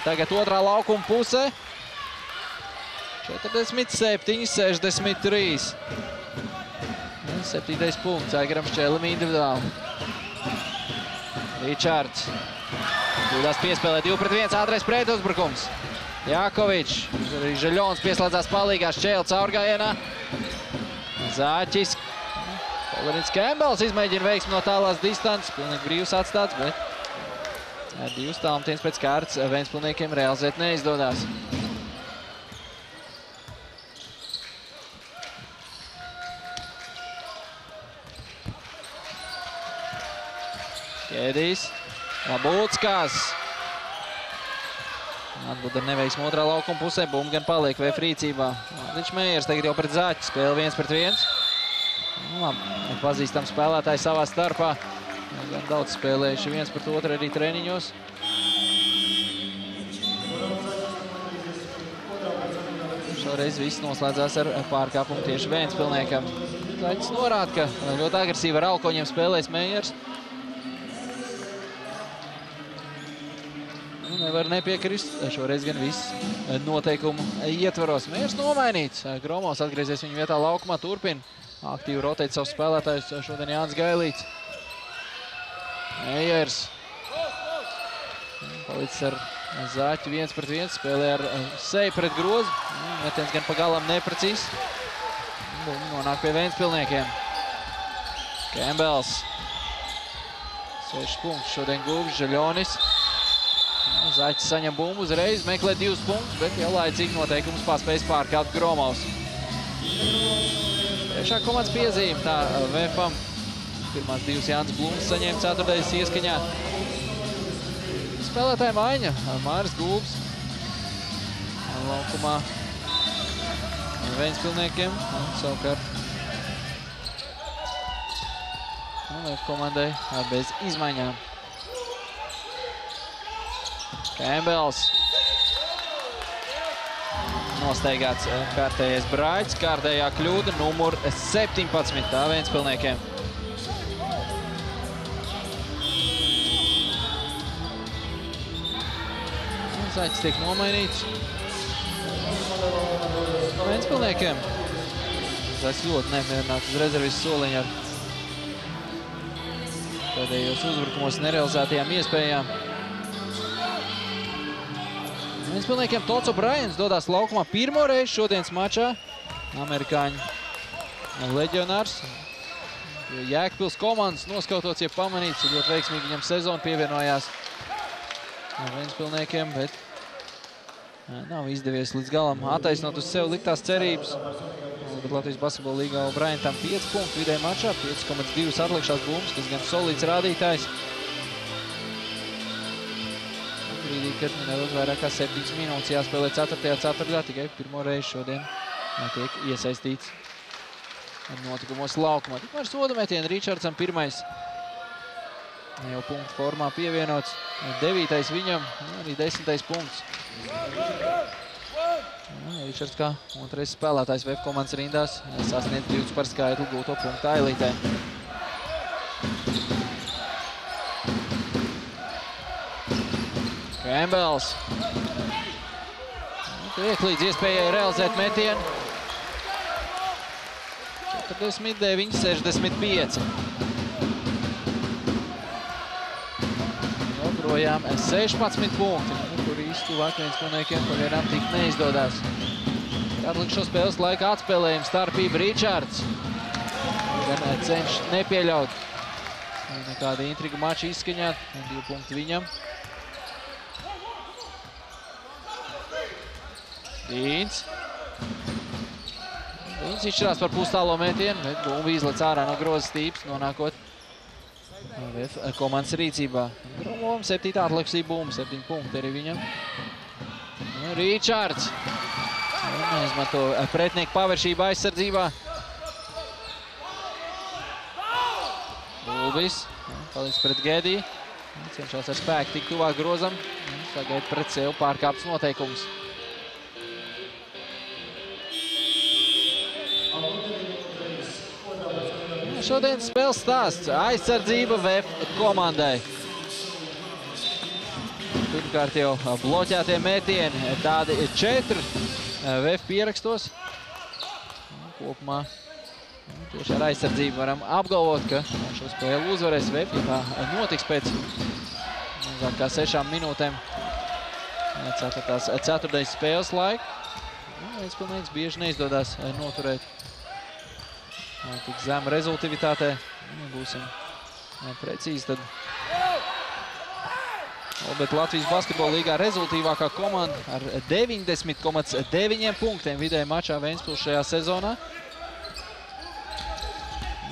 Tagad otrā laukuma pusē. 47-63. 7. punkts. Aigaram Šķēlim individuāli. Ričards. Kļūdās piespēlē 2-1, ātrais pretuzbrukums. Jakovičs, Žaļons pieslēdzās palīgā, Šķēle caurgājienā. Zāķis. Polerins Kembels izmēģina veiksmi no tālās distances. Pilnīgi brīvs atstāts, bet 2 tālmetiens pēc kārtas Ventspilniekiem realizēt neizdodās. Kēdīs. Labūckās. Atbild ar neveiksmu otrā laukuma pusē. Bumba gan paliek VF rīcībā. Andričs Meiers tagad jau pret Zāķi. Spēle 1-1. Pazīstam spēlētāji savā starpā. Gan daudz spēlējuši 1-2 arī treniņos. Šoreiz viss noslēdzās ar pārkāpumu tieši Ventspilniekam. Zāķis norāda, ka ļoti agresīvi ar Alkoņiem spēlēs Meiers. Nevar nepiekrist. Šoreiz gan viss noteikumu ietvaros. Meiers nomainīts. Gromos atgriezies viņa vietā laukumā. Turpina aktīvi rotēt savus spēlētājus. Šodien Jānis Gailīts. Meiers. Palicis ar Zāķi 1-1. Spēlē ar seju pret grozu. Metiens gan pagalām neprecīzs. Nonāk pie Ventspilniekiem. Kembels. 6 punktus. Šodien gūvis Žaļonis. Zāķis saņem bumbu uzreiz, meklē 2 punktus, bet jau laicīgi noteikumus paspējas pārkāpt Gromovs. Trešā komandas piezīme, tā VFam. Pirmās 2 Jānis Blums saņēma 4. ieskaņā. Spēlētāja maiņa, Māris Gulbs. Laukumā Ventspilniekiem, savukārt VF komandai bez izmaiņām. Kembels. Nosteigāts kārtējais Braids. Kārtējā kļūda numur 17. Tā Ventspilniekiem. Zāķis tiek nomainīts. Ventspilniekiem. Zāķis ļoti nemierināts uz rezervis soliņu ar pēdējos uzbrukumos nerealizētajām iespējām. Ventspilniekiem Tots O'Briens dodās laukumā pirmo reizi šodienas mačā. Amerikāņu leģionārs. Jēkpils komandas noskautots, ja pamanīts, ļoti veiksmīgi viņam sezonu pievienojās Ventspilniekiem, bet nav izdevies līdz galam attaisnot uz sev liktās cerības. Bet Latvijas basketbola līgā O'Brien tam 5 punktu vidēji mačā, 5,2 atliekšās bumbas, kas gan solīts rādītājs. Brīdī, kad nedaudz vairāk kā 7 minūtes jāspēlē 4. ceturtdaļā, tikai pirmo reizi šodien tiek iesaistīts notikumos laukumā. Tikmēr soda metienu Ričardsam pirmais jau punktu formā pievienots. 9. viņam, arī 10. punkts. Ričards kā otrais spēlētājs VF komandas rindās sasniedz 2 par skaitli gūto punktu ailītē. Kembels. Tiek līdz iespējai realizēt metienu. 49-65. Joprojām 16 punkti, kur īsti tuvāk Ventspilniekiem pagaidām tik neizdodās. Atlikušo spēles laika atspēlējumu starpība Ričards. Gan cenšas nepieļaut nekāda intriga mača izskaņā. 2 punkti viņam. Dīns. Dīns izšķirās par pustālo metienu, bet bumba izlec ārā no grozas tīps, nonākot VF komandas rīcībā. Gromovam 7. atlikusī bumba, 7 punkti arī viņam. Ričards. Izmanto pretinieku paviršību aizsardzībā. Bulbis. Paliks pret Gediju. Cenšās ar spēku tik tuvāk grozam. Sagaid pret sev pārkāpts noteikums. Šodien spēles stāsts. Aizsardzība VF komandai. Pirmkārt jau bloķētie metieni. Tādi 4 VF pierakstos. Kopumā tieši ar aizsardzību varam apgalvot, ka šo spēli uzvarēs VF, ja tā notiks pēc mazāk kā 6 minūtēm. Ceturtais spēles laika. Ventspilsnieks bieži neizdodas noturēt tik zema rezultivitātē. Būsim precīzi tad. Bet Latvijas basketbola līgā rezultīvākā komanda ar 90,9 punktiem vidēji mačā Ventspils šajā sezonā.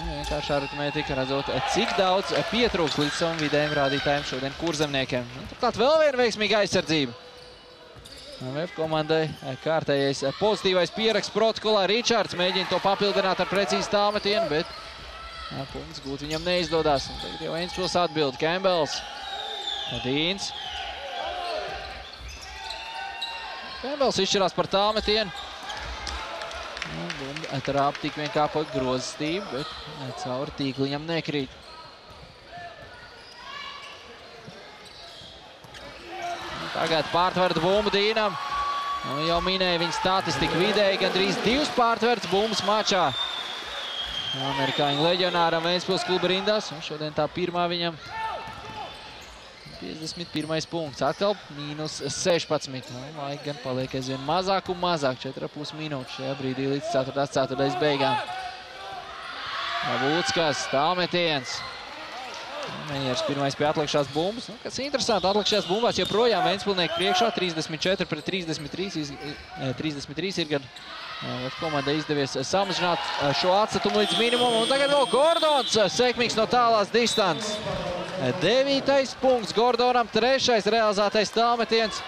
Vienkārši aritmētika redzot, cik daudz pietrūks līdz savam vidējiem rādītājiem šodien kurzemniekiem. Turklāt vēl viena veiksmīga aizsardzība. VF komandai kārtējais pozitīvais pieraksts protokolā. Ričards mēģina to papildināt ar precīzi tālmetienu, bet punkts gūt viņam neizdodas. Tagad jau Ventspils atbild. Campbells. Dīns. Campbells izšķirās par tālmetienu. Trāp tik vien kā pa grozstību, bet cauri tīkliņam nekrīt. Tagad pārtverta bumba Dīnam. Jau minēja viņa statistiku vidēji, gandrīz 2 pārtvertas bumbas mačā. Amerikāņu leģionāram Ventspils kluba rindās. Šodien tā pirmā viņam 51. punkts. Atkal mīnus 16. Laika gan paliek aizvien mazāk un mazāk. 4,5 minūtes šajā brīdī līdz 4. beigām. Vūckas, tālmetiens. Meijers pirmais pie atlikušās bumbas. Kas interesanti, atlikušās bumbās joprojām Ventspilnieki priekšā 34 pret 33. 33 ir gan komandai izdevies samazināt šo atstatumu līdz minimumu. Un tagad vēl Gordons, sekmīgs no tālās distances. 9. punkts Gordonam, 3. realizētais tālmetiens.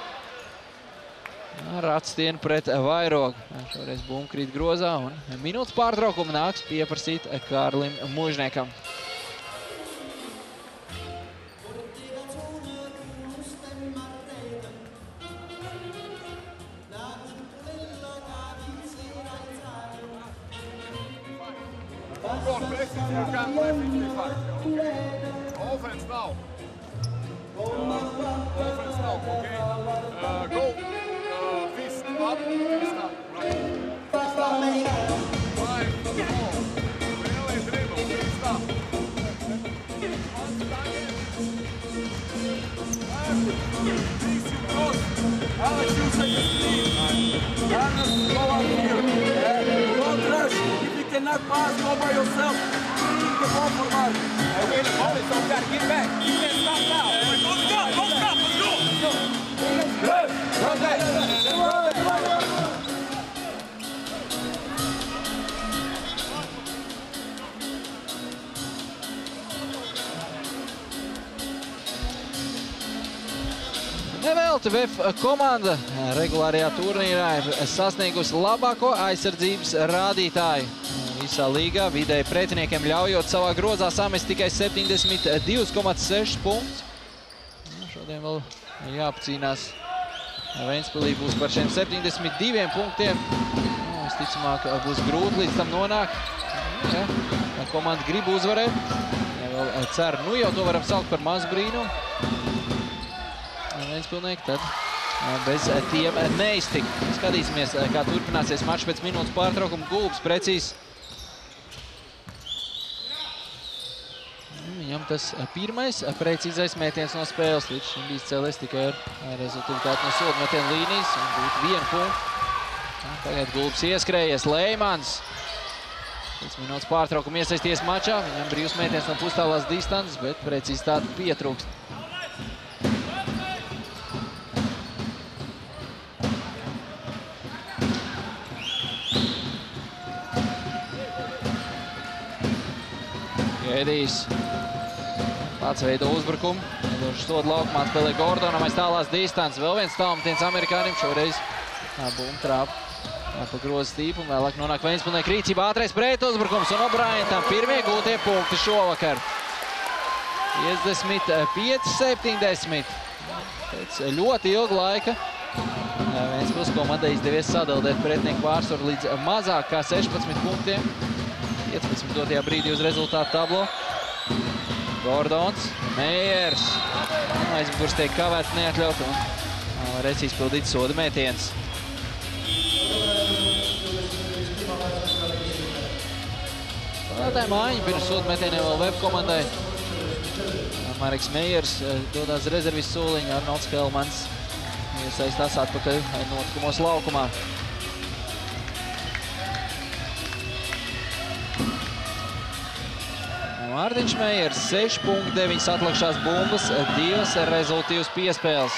Ar atstienu pret vairogu. Šoreiz bumba krīt grozā un minūtes pārtraukumu nāks pieprasīt Kārlim Mužniekam. Offense now. Offense now, okay? Go. Fist up. Fist up. Fist up. 5, 4. Really dribble. Fist up. Please you cross. Alex, you take a screen. Ernest, go out here. Don't rush. If you cannot pass, go by yourself. The ball for Mark. Okay, the ball is up there. Get back. You can't stop now. Go stop. Go stop. Let's go. Good. Rotate. Nevelti VF komanda regulārajā turnīrā ir sasniegusi labāko aizsardzības rādītāju visā līgā. Vidēji pretiniekiem ļaujot savā grozā samest tikai 72,6 punktus. Šodien vēl jāapcīnās. Ventspilī būs par šiem 72 punktiem. Visticamāk būs grūti līdz tam nonākt. Ja, komanda grib uzvarēt. Ja vēl cer, nu jau to varam saukt par mazu brīnumu. Ventspilnieki tad bez tiem neiztikt. Skatīsimies, kā turpināsies mačs pēc minūtes pārtraukuma. Gulbs precīzi. Viņam tas pirmais precīzais mētiens no spēles. Līdz šim bija cēlies tikai ar rezultātu no soda metiena līnijas. Un būtu 1 punktu. Tagad Gulbs ieskrējies. Leimans. Pēc minūtes pārtraukuma iesaisties mačā. Viņam brīvs mētiens no pustālās distances, bet precīzi tādu pietrūkst. Gedijs pats veido uzbrukumu. Nedošu sodu laukumā spēlē Gordonam aiz tālās distances. Vēl viens tālmetiens amerikānim. Šoreiz bumba trāp pa groza stīpu. Vēlāk nonāk Ventspilnieku rīcībā ātrais pret uzbrukums. Un O'Brientam pirmie gūtie punkti šovakar. 55-70. Pēc ļoti ilga laika Ventspils komandai izdevies sadaldēt pretinieku pārsvaru līdz mazāk kā 16 punktiem. 15 dotajā brīdī uz rezultātu tablo. Gordons, Mejers. Aizmugurs tiek kavēts neatļaut un varēs izpildīt soda mētiens. Spēlētāja mājiņa pirms soda mētieniem vēl Web komandai. Mareks Mejers dodās rezervis soliņu, Arnolds Helmans iesaistās atpakaļ notikumos laukumā. Mārtiņš Mejers 6,9 atlikušās bumbas, 2 rezultīvas piespēles.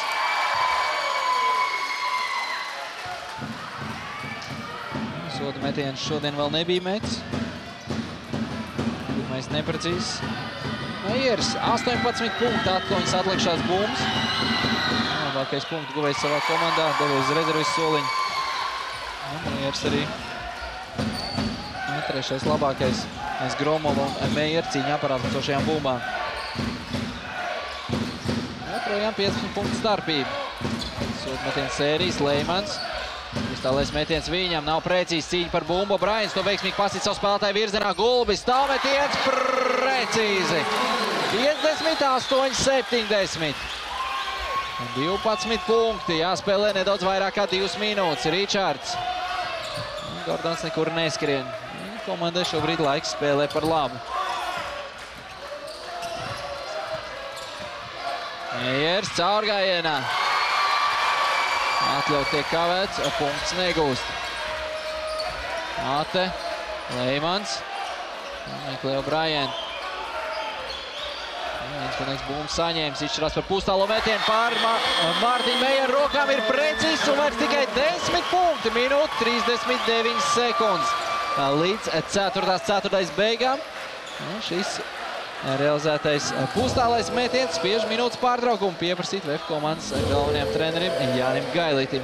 Soda metiens šodien vēl nebija mets. Pirmais neprecīzs. Mejers 18 punktu atkoņas atlikušās bumbas. Labākais punktu guvējs savā komandā, devies rezervis soliņu. Mejers arī trešais labākais. Mēs Gromova un Mejer cīņā par atlikušajām bumbām. Joprojām 15 punktu starpība. Sūtmetiens sērijas, Leimans. Iztālēs metiens viņam, nav precīzi cīņa par bumbu. Brains to veiksmīgi pasit savu spēlētāju virzienā. Gulbis, tālmetiens precīzi. 58-70. 12 punkti, jāspēlē nedaudz vairāk kā 2 minūtes. Ričards. Gordons nekur neskrien. Komandai šobrīd laiks spēlē par labu. Mejers caurgājienā. Atļaut tiek kavēts, punkts negūst. Ate, Leimans, meklē O'Brien. Viens bumbas saņēmis, izšķirās par pustālo metienu pāri Mārtiņa Mejera rokām ir precīzs un vairs tikai 10 punkti, minūte 39 sekundes. Līdz 4. beigām. Šis realizētais pustālais metiens spiež minūtes pārtraukumu pieprasīt VF komandas galvenajam trenerim Jānim Gailītim.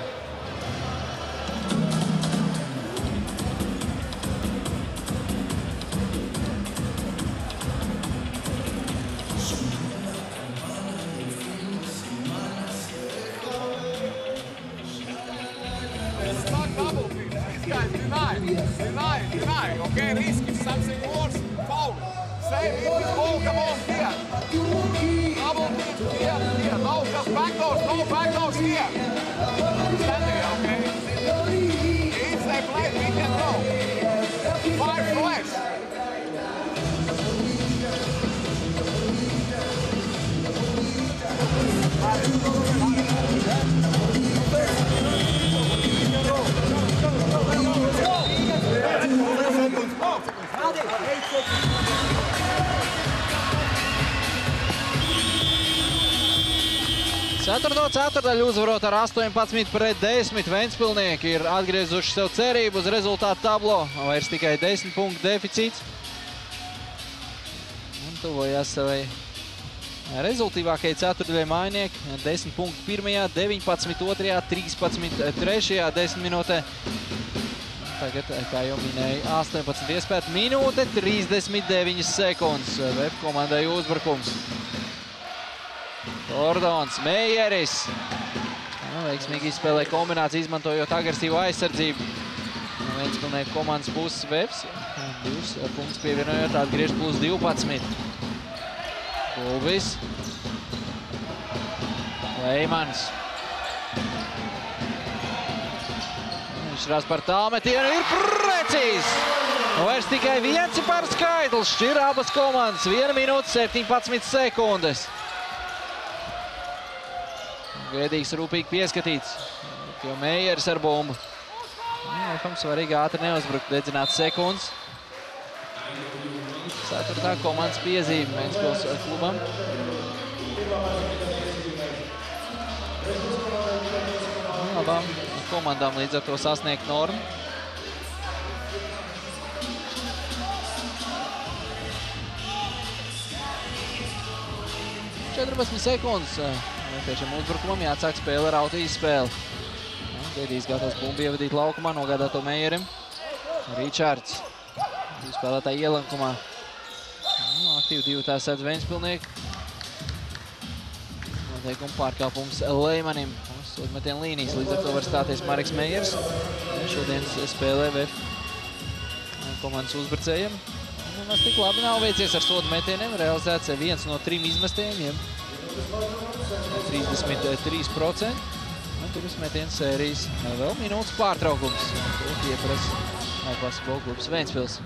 Deny, okay? Risk is something worse. Foul. Say if it's foul, come on here. Double here. No, just backdoors. No backdoors here. Standing, okay? If they play, we can go. 5 flags. Ceturdaļu uzvarot ar 18-10. Ventspilnieki ir atgriezuši sev cerību uz rezultātu tablo. Vairs tikai 10 punktu deficīts. Un tuvojās savai rezultīvākajai ceturdaļai mājnieki. 10 punktu pirmajā, 19 otrajā, 13 trešajā 10 minūtē. Tagad, kā jau minēju, 18 iespēta minūte, 39 sekundes. VF komandai uzbrukums. Gordons, Mejeris. Veiksmīgi izspēlē kombināciju, izmantojot agresīvu aizsardzību. Ventspilnieku komandas puses VFs. 2 punktus pievienojot, atgriež plus 12. Gulbis. Leimans. Šķirās par tālmetienu, ir precīzs! Vairs tikai viens par skaitlis, šķir abas komandas, 1 minūte 17 sekundes. Gaidīgs rūpīgi pieskatīts, jo Mejeris ar bumbu. Svarīgi ātri neuzbrukt, dedzināt sekundes. 4. komandas piezīme Ventspils klubam. Labām komandām līdz ar to sasniegt normu. 14 sekundes. Nepiešiem uzbrukumam jāatsāk spēle ar auto izspēli. Gaidījis gatavs bumbu ievadīt laukumā, nogādāt to Mejerim. Ričards. Spēlētāji ielankumā. Aktīvi 2 sēdz Ventspilnieki. Noteikuma pārkāpums Leimanim uz sodmetienu līnijas. Līdz ar to var stāties Mareks Meijers. Šodienas spēlē VF komandas uzbrucējiem. Nemaz tik labi nav veicies ar sodmetieniem. Realizēts 1 no 3 izmestējiem, 33%. Turas metienu sērijas vēl minūtes pārtraukums. To pieprasa basketbola klubs Ventspils.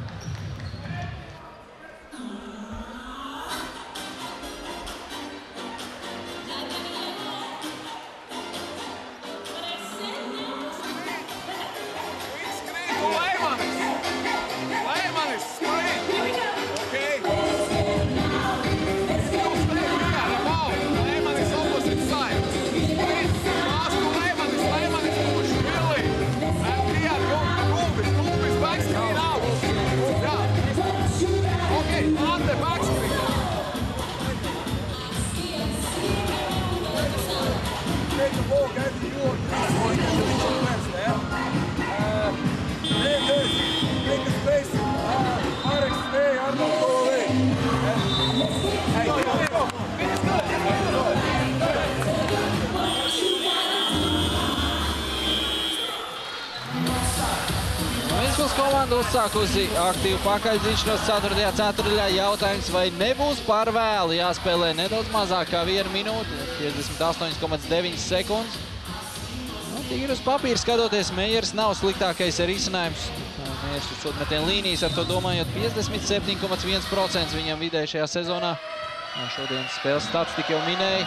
Ventspils komanda uzsākusi aktīvu pakaļdziņšanos 4. ceturdaļā. Jautājums, vai nebūs par vēlu jāspēlē nedaudz mazāk kā 1 minūte, 58,9 sekundes. Tīri uz papīra skatoties, Meijers nav sliktākais risinājums. Meijers uz sodmetienu līnijas, ar to domājot 57,1% viņam vidēji šajā sezonā. Šodienas spēles statistika jau minēja,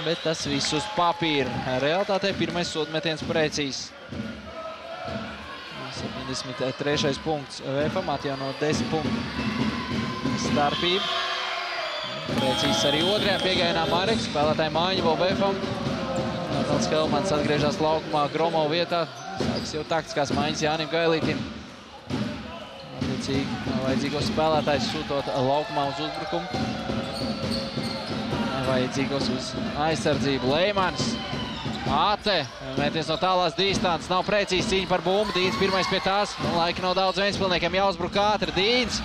bet tas viss uz papīra. Realitātē pirmais sodmetiens precīzs. 73. punkts VFam, atjauno 10 punktu starpību. Precīzs arī otrajā piegājienā Mareks, spēlētāji mājiņa vēl VFam. Nātals Helmans atgriežās laukumā Gromovu vietā. Sākas jau taktiskās mājiņas Jānim Gailītim. Attiecīgi vajadzīgos spēlētājs sūtot laukumā uz uzbrukumu. Vajadzīgos uz aizsardzību. Leimans. Ate. Mēties no tālās distances. Nav precīzi cīņa par bumbu. Dīns pirmais pie tās. Laika nav daudz Ventspilniekiem. Jāuzbruk ātri. Dīns.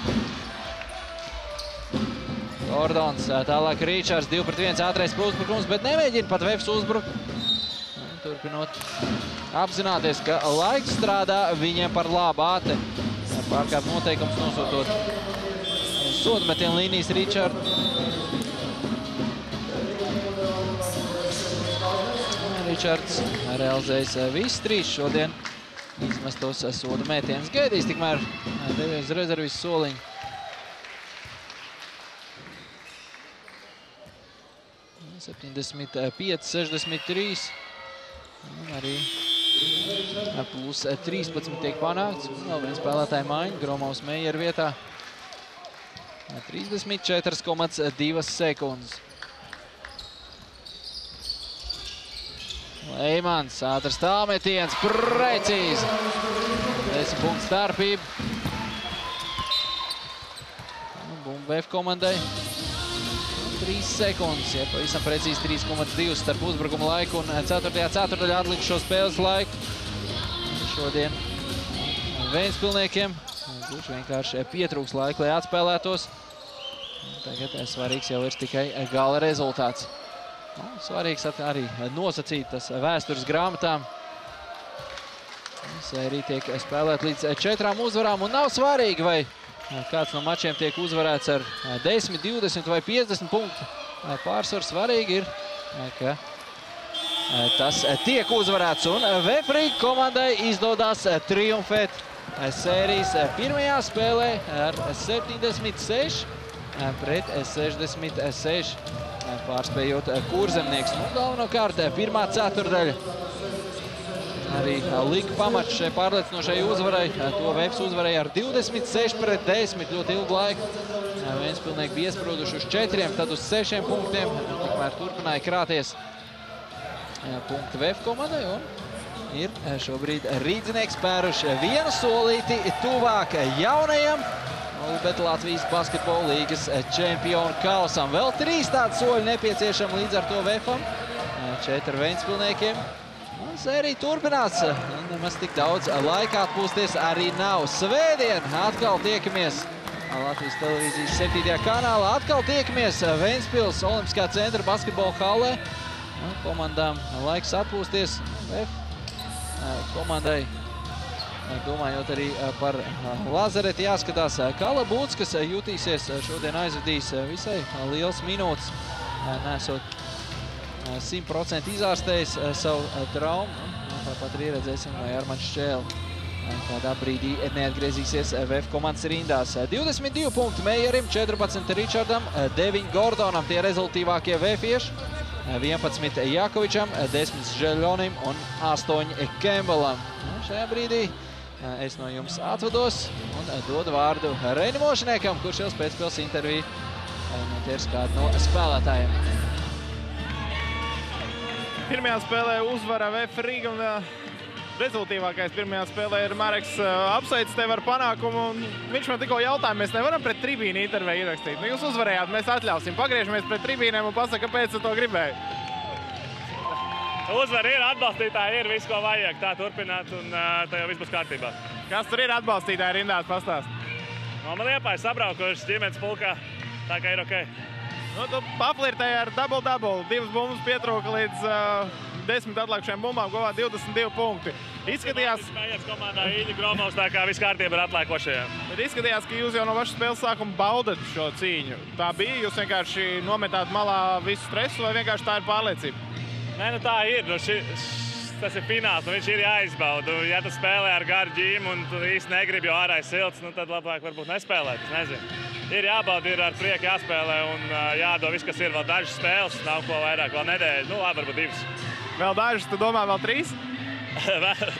Gordons. Tālāk Ričards. 2-1 ātrais uzbrukums, bet nemēģina pat Vefs uzbrukt. Turpinot apzināties, ka laiks strādā viņiem par labu. Ate. Pārkāp noteikums nosūtot sodmetienu līnijas Ričardu. Ričards realizējis visus 3 šodien izmestos sodu mētienus. Gaidīs tikmēr devies rezervis soliņu. – 75-63. Un arī plus 13 tiek panākts. Vēl viens spēlētāja maiņa, Gromovs Meijer vietā. 34,2 sekundes. Leimans, ātrs tālmetiens, precīzi. 10 punktu starpība. Bumba VF komandai. 3 sekundes, ja pavisam precīzi 3,2 starp uzbrukuma laiku un 4. ceturdaļā atlikušo spēles laiku. Šodien Ventspilniekiem. Kurš vienkārši pietrūks laika, lai atspēlētos. Tagad svarīgs jau ir tikai gala rezultāts. Svarīgs arī nosacīt tas vēstures grāmatām. Sērija tiek spēlēt līdz 4 uzvarām un nav svarīgi, vai kāds no mačiem tiek uzvarēts ar 10, 20 vai 50 punktu pārsvaru. Svarīgi ir, ka tas tiek uzvarēts un Vefrīga komandai izdodās triumfēt sērijas pirmajā spēlē ar 76 pret 66. Pārspējot Kurzemnieks. Galvenokārt pirmā ceturdaļa arī lika pamats šai pārliecinošai uzvarai. To Vefs uzvarēja ar 26-10 ļoti ilgu laiku. Ventspilnieki bija iesprūduši uz 4, tad uz 6 punktiem. Tikmēr turpināja krāties punktu Vef komandai un ir šobrīd rīdzinieki spēruši vienu solīti tuvāk jaunajam, bet Latvijas basketbola līgas čempionu kausam. Vēl 3 tādi soļi nepieciešami līdz ar to Vefam. 4 Ventspilniekiem. Un sērija turpinās. Nemaz tik daudz laika atpūsties arī nav. Svētdien atkal tiekamies Latvijas televīzijas 7. kanālā. Atkal tiekamies Ventspils Olimpiskā centra basketbola hallē. Komandām laiks atpūsties. Komandai, domājot arī par Lazareti, jāskatās Kalabūts, kas jutīsies šodien aizvadīs visai liels minūtes, nesot 100% izārstējis savu traumu. Tāpat arī redzēsim, vai Armands Šķēle kādā brīdī neatgriezīsies VF komandas rindās. 22 punkti Meijerim, 14 Ričardam, 9 Gordonam, tie rezultīvākie VF-ieši. 11 Jakovičam, 10 Žeļonim un 8 Kembelam. Šajā brīdī es no jums atvados un dodu vārdu Reinim Mošiniekam, kurš jau pēcspēles interviju noķers kādu no spēlētājiem. Pirmajā spēlē uzvara VF Rīga un rezultīvākais pirmajā spēlē ir Mareks. Apsveicu tevi ar panākumu. Viņš man tikko jautāja, mēs nevaram pret tribīnu interviju ierakstīt. Nu, jūs uzvarējāt, mēs atļausim. Pagriežamies pret tribīnēm un pasaka, kāpēc tu to gribēji. Uzvar ir, atbalstītāji ir, viss, ko vajag. Tā turpināt un tā jau viss būs kārtībā. Kas tur ir atbalstītāji rindās, pastāst? No man Liepājas sabraukuši ģimenes pulkā, tā kā ir ok. Nu, tu paflirtēji ar double-double. 2 bumbas pietrūka līdz 10 atlikušajām bumbām, kopā 22 punkti. Izskatījās, Smējies komandā Īļa Gromovs, tā kā viss kārtība ar atlikušajiem. Bet izskatījās, ka jūs jau no paša spēles sākuma baudat šo cīņu. Tā bija? Jūs vienkārši nometāt malā visu stresu vai vienkārši tā ir pārliecība? Nē, nu tā ir. Tas ir fināls, un viņš ir jāizbauda. Ja tu spēlē ar garu ģīmu un tu īsti negribi, jo ārā ir silts, nu tad labāk varbūt nespēlēt, es nezinu. Ir jābauda, ir ar prieku jāspēlē un jādod viss, kas ir. Vēl dažas spēles, nav ko vairāk, vēl nedēļa, nu labi, varbūt 2. Vēl dažas, tu domā vēl 3?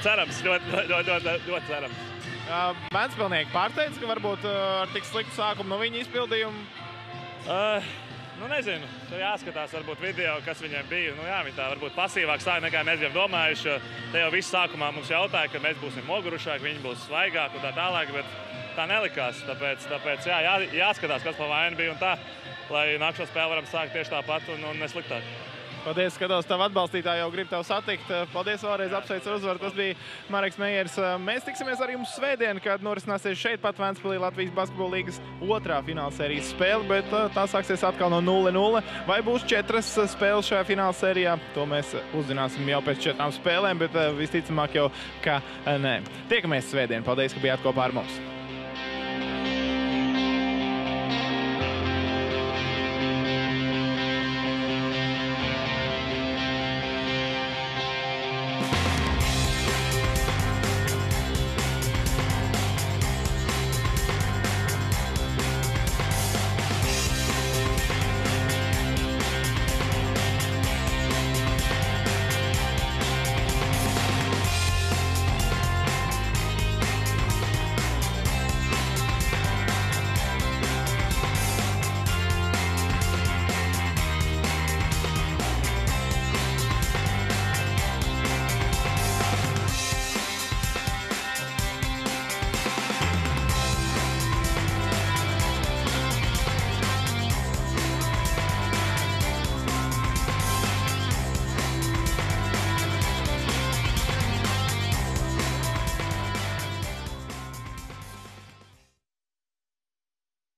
Cerams, ļoti cerams. Ventspilnieki pārsteidz, ka varbūt ar tik sliktu sākumu no viņa izpildījumu? Nu, nezinu. Tur jāskatās varbūt video, kas viņiem bija. Nu, jā, viņi tā varbūt pasīvāk sāk nekā mēs bijām domājuši, jo te jau viss sākumā mums jautāja, ka mēs būsim mogurušāki, viņi būs svaigāki un tā tālāk, bet tā nelikās. Tāpēc jā, jāskatās, kas pa vainu bija un tā, lai nākšo spēli varam sākt tieši tāpat un nesliktāk. Paldies, skatos, tavu atbalstītāju jau grib tev satikt. Paldies vēlreiz, apsveicu ar uzvaru. Tas bija Mareks Meijers. Mēs tiksimies ar jums svētdien, kad norisināsies šeit pat Ventspilī Latvijas basketbola līgas 2. finālsērijas spēle, bet tā sāksies atkal no 0-0. Vai būs 4 spēles šajā finālsērijā? To mēs uzzināsim jau pēc 4 spēlēm, bet visticamāk jau, ka nē. Tiekamies svētdien. Paldies, ka bijāt kopā ar mums.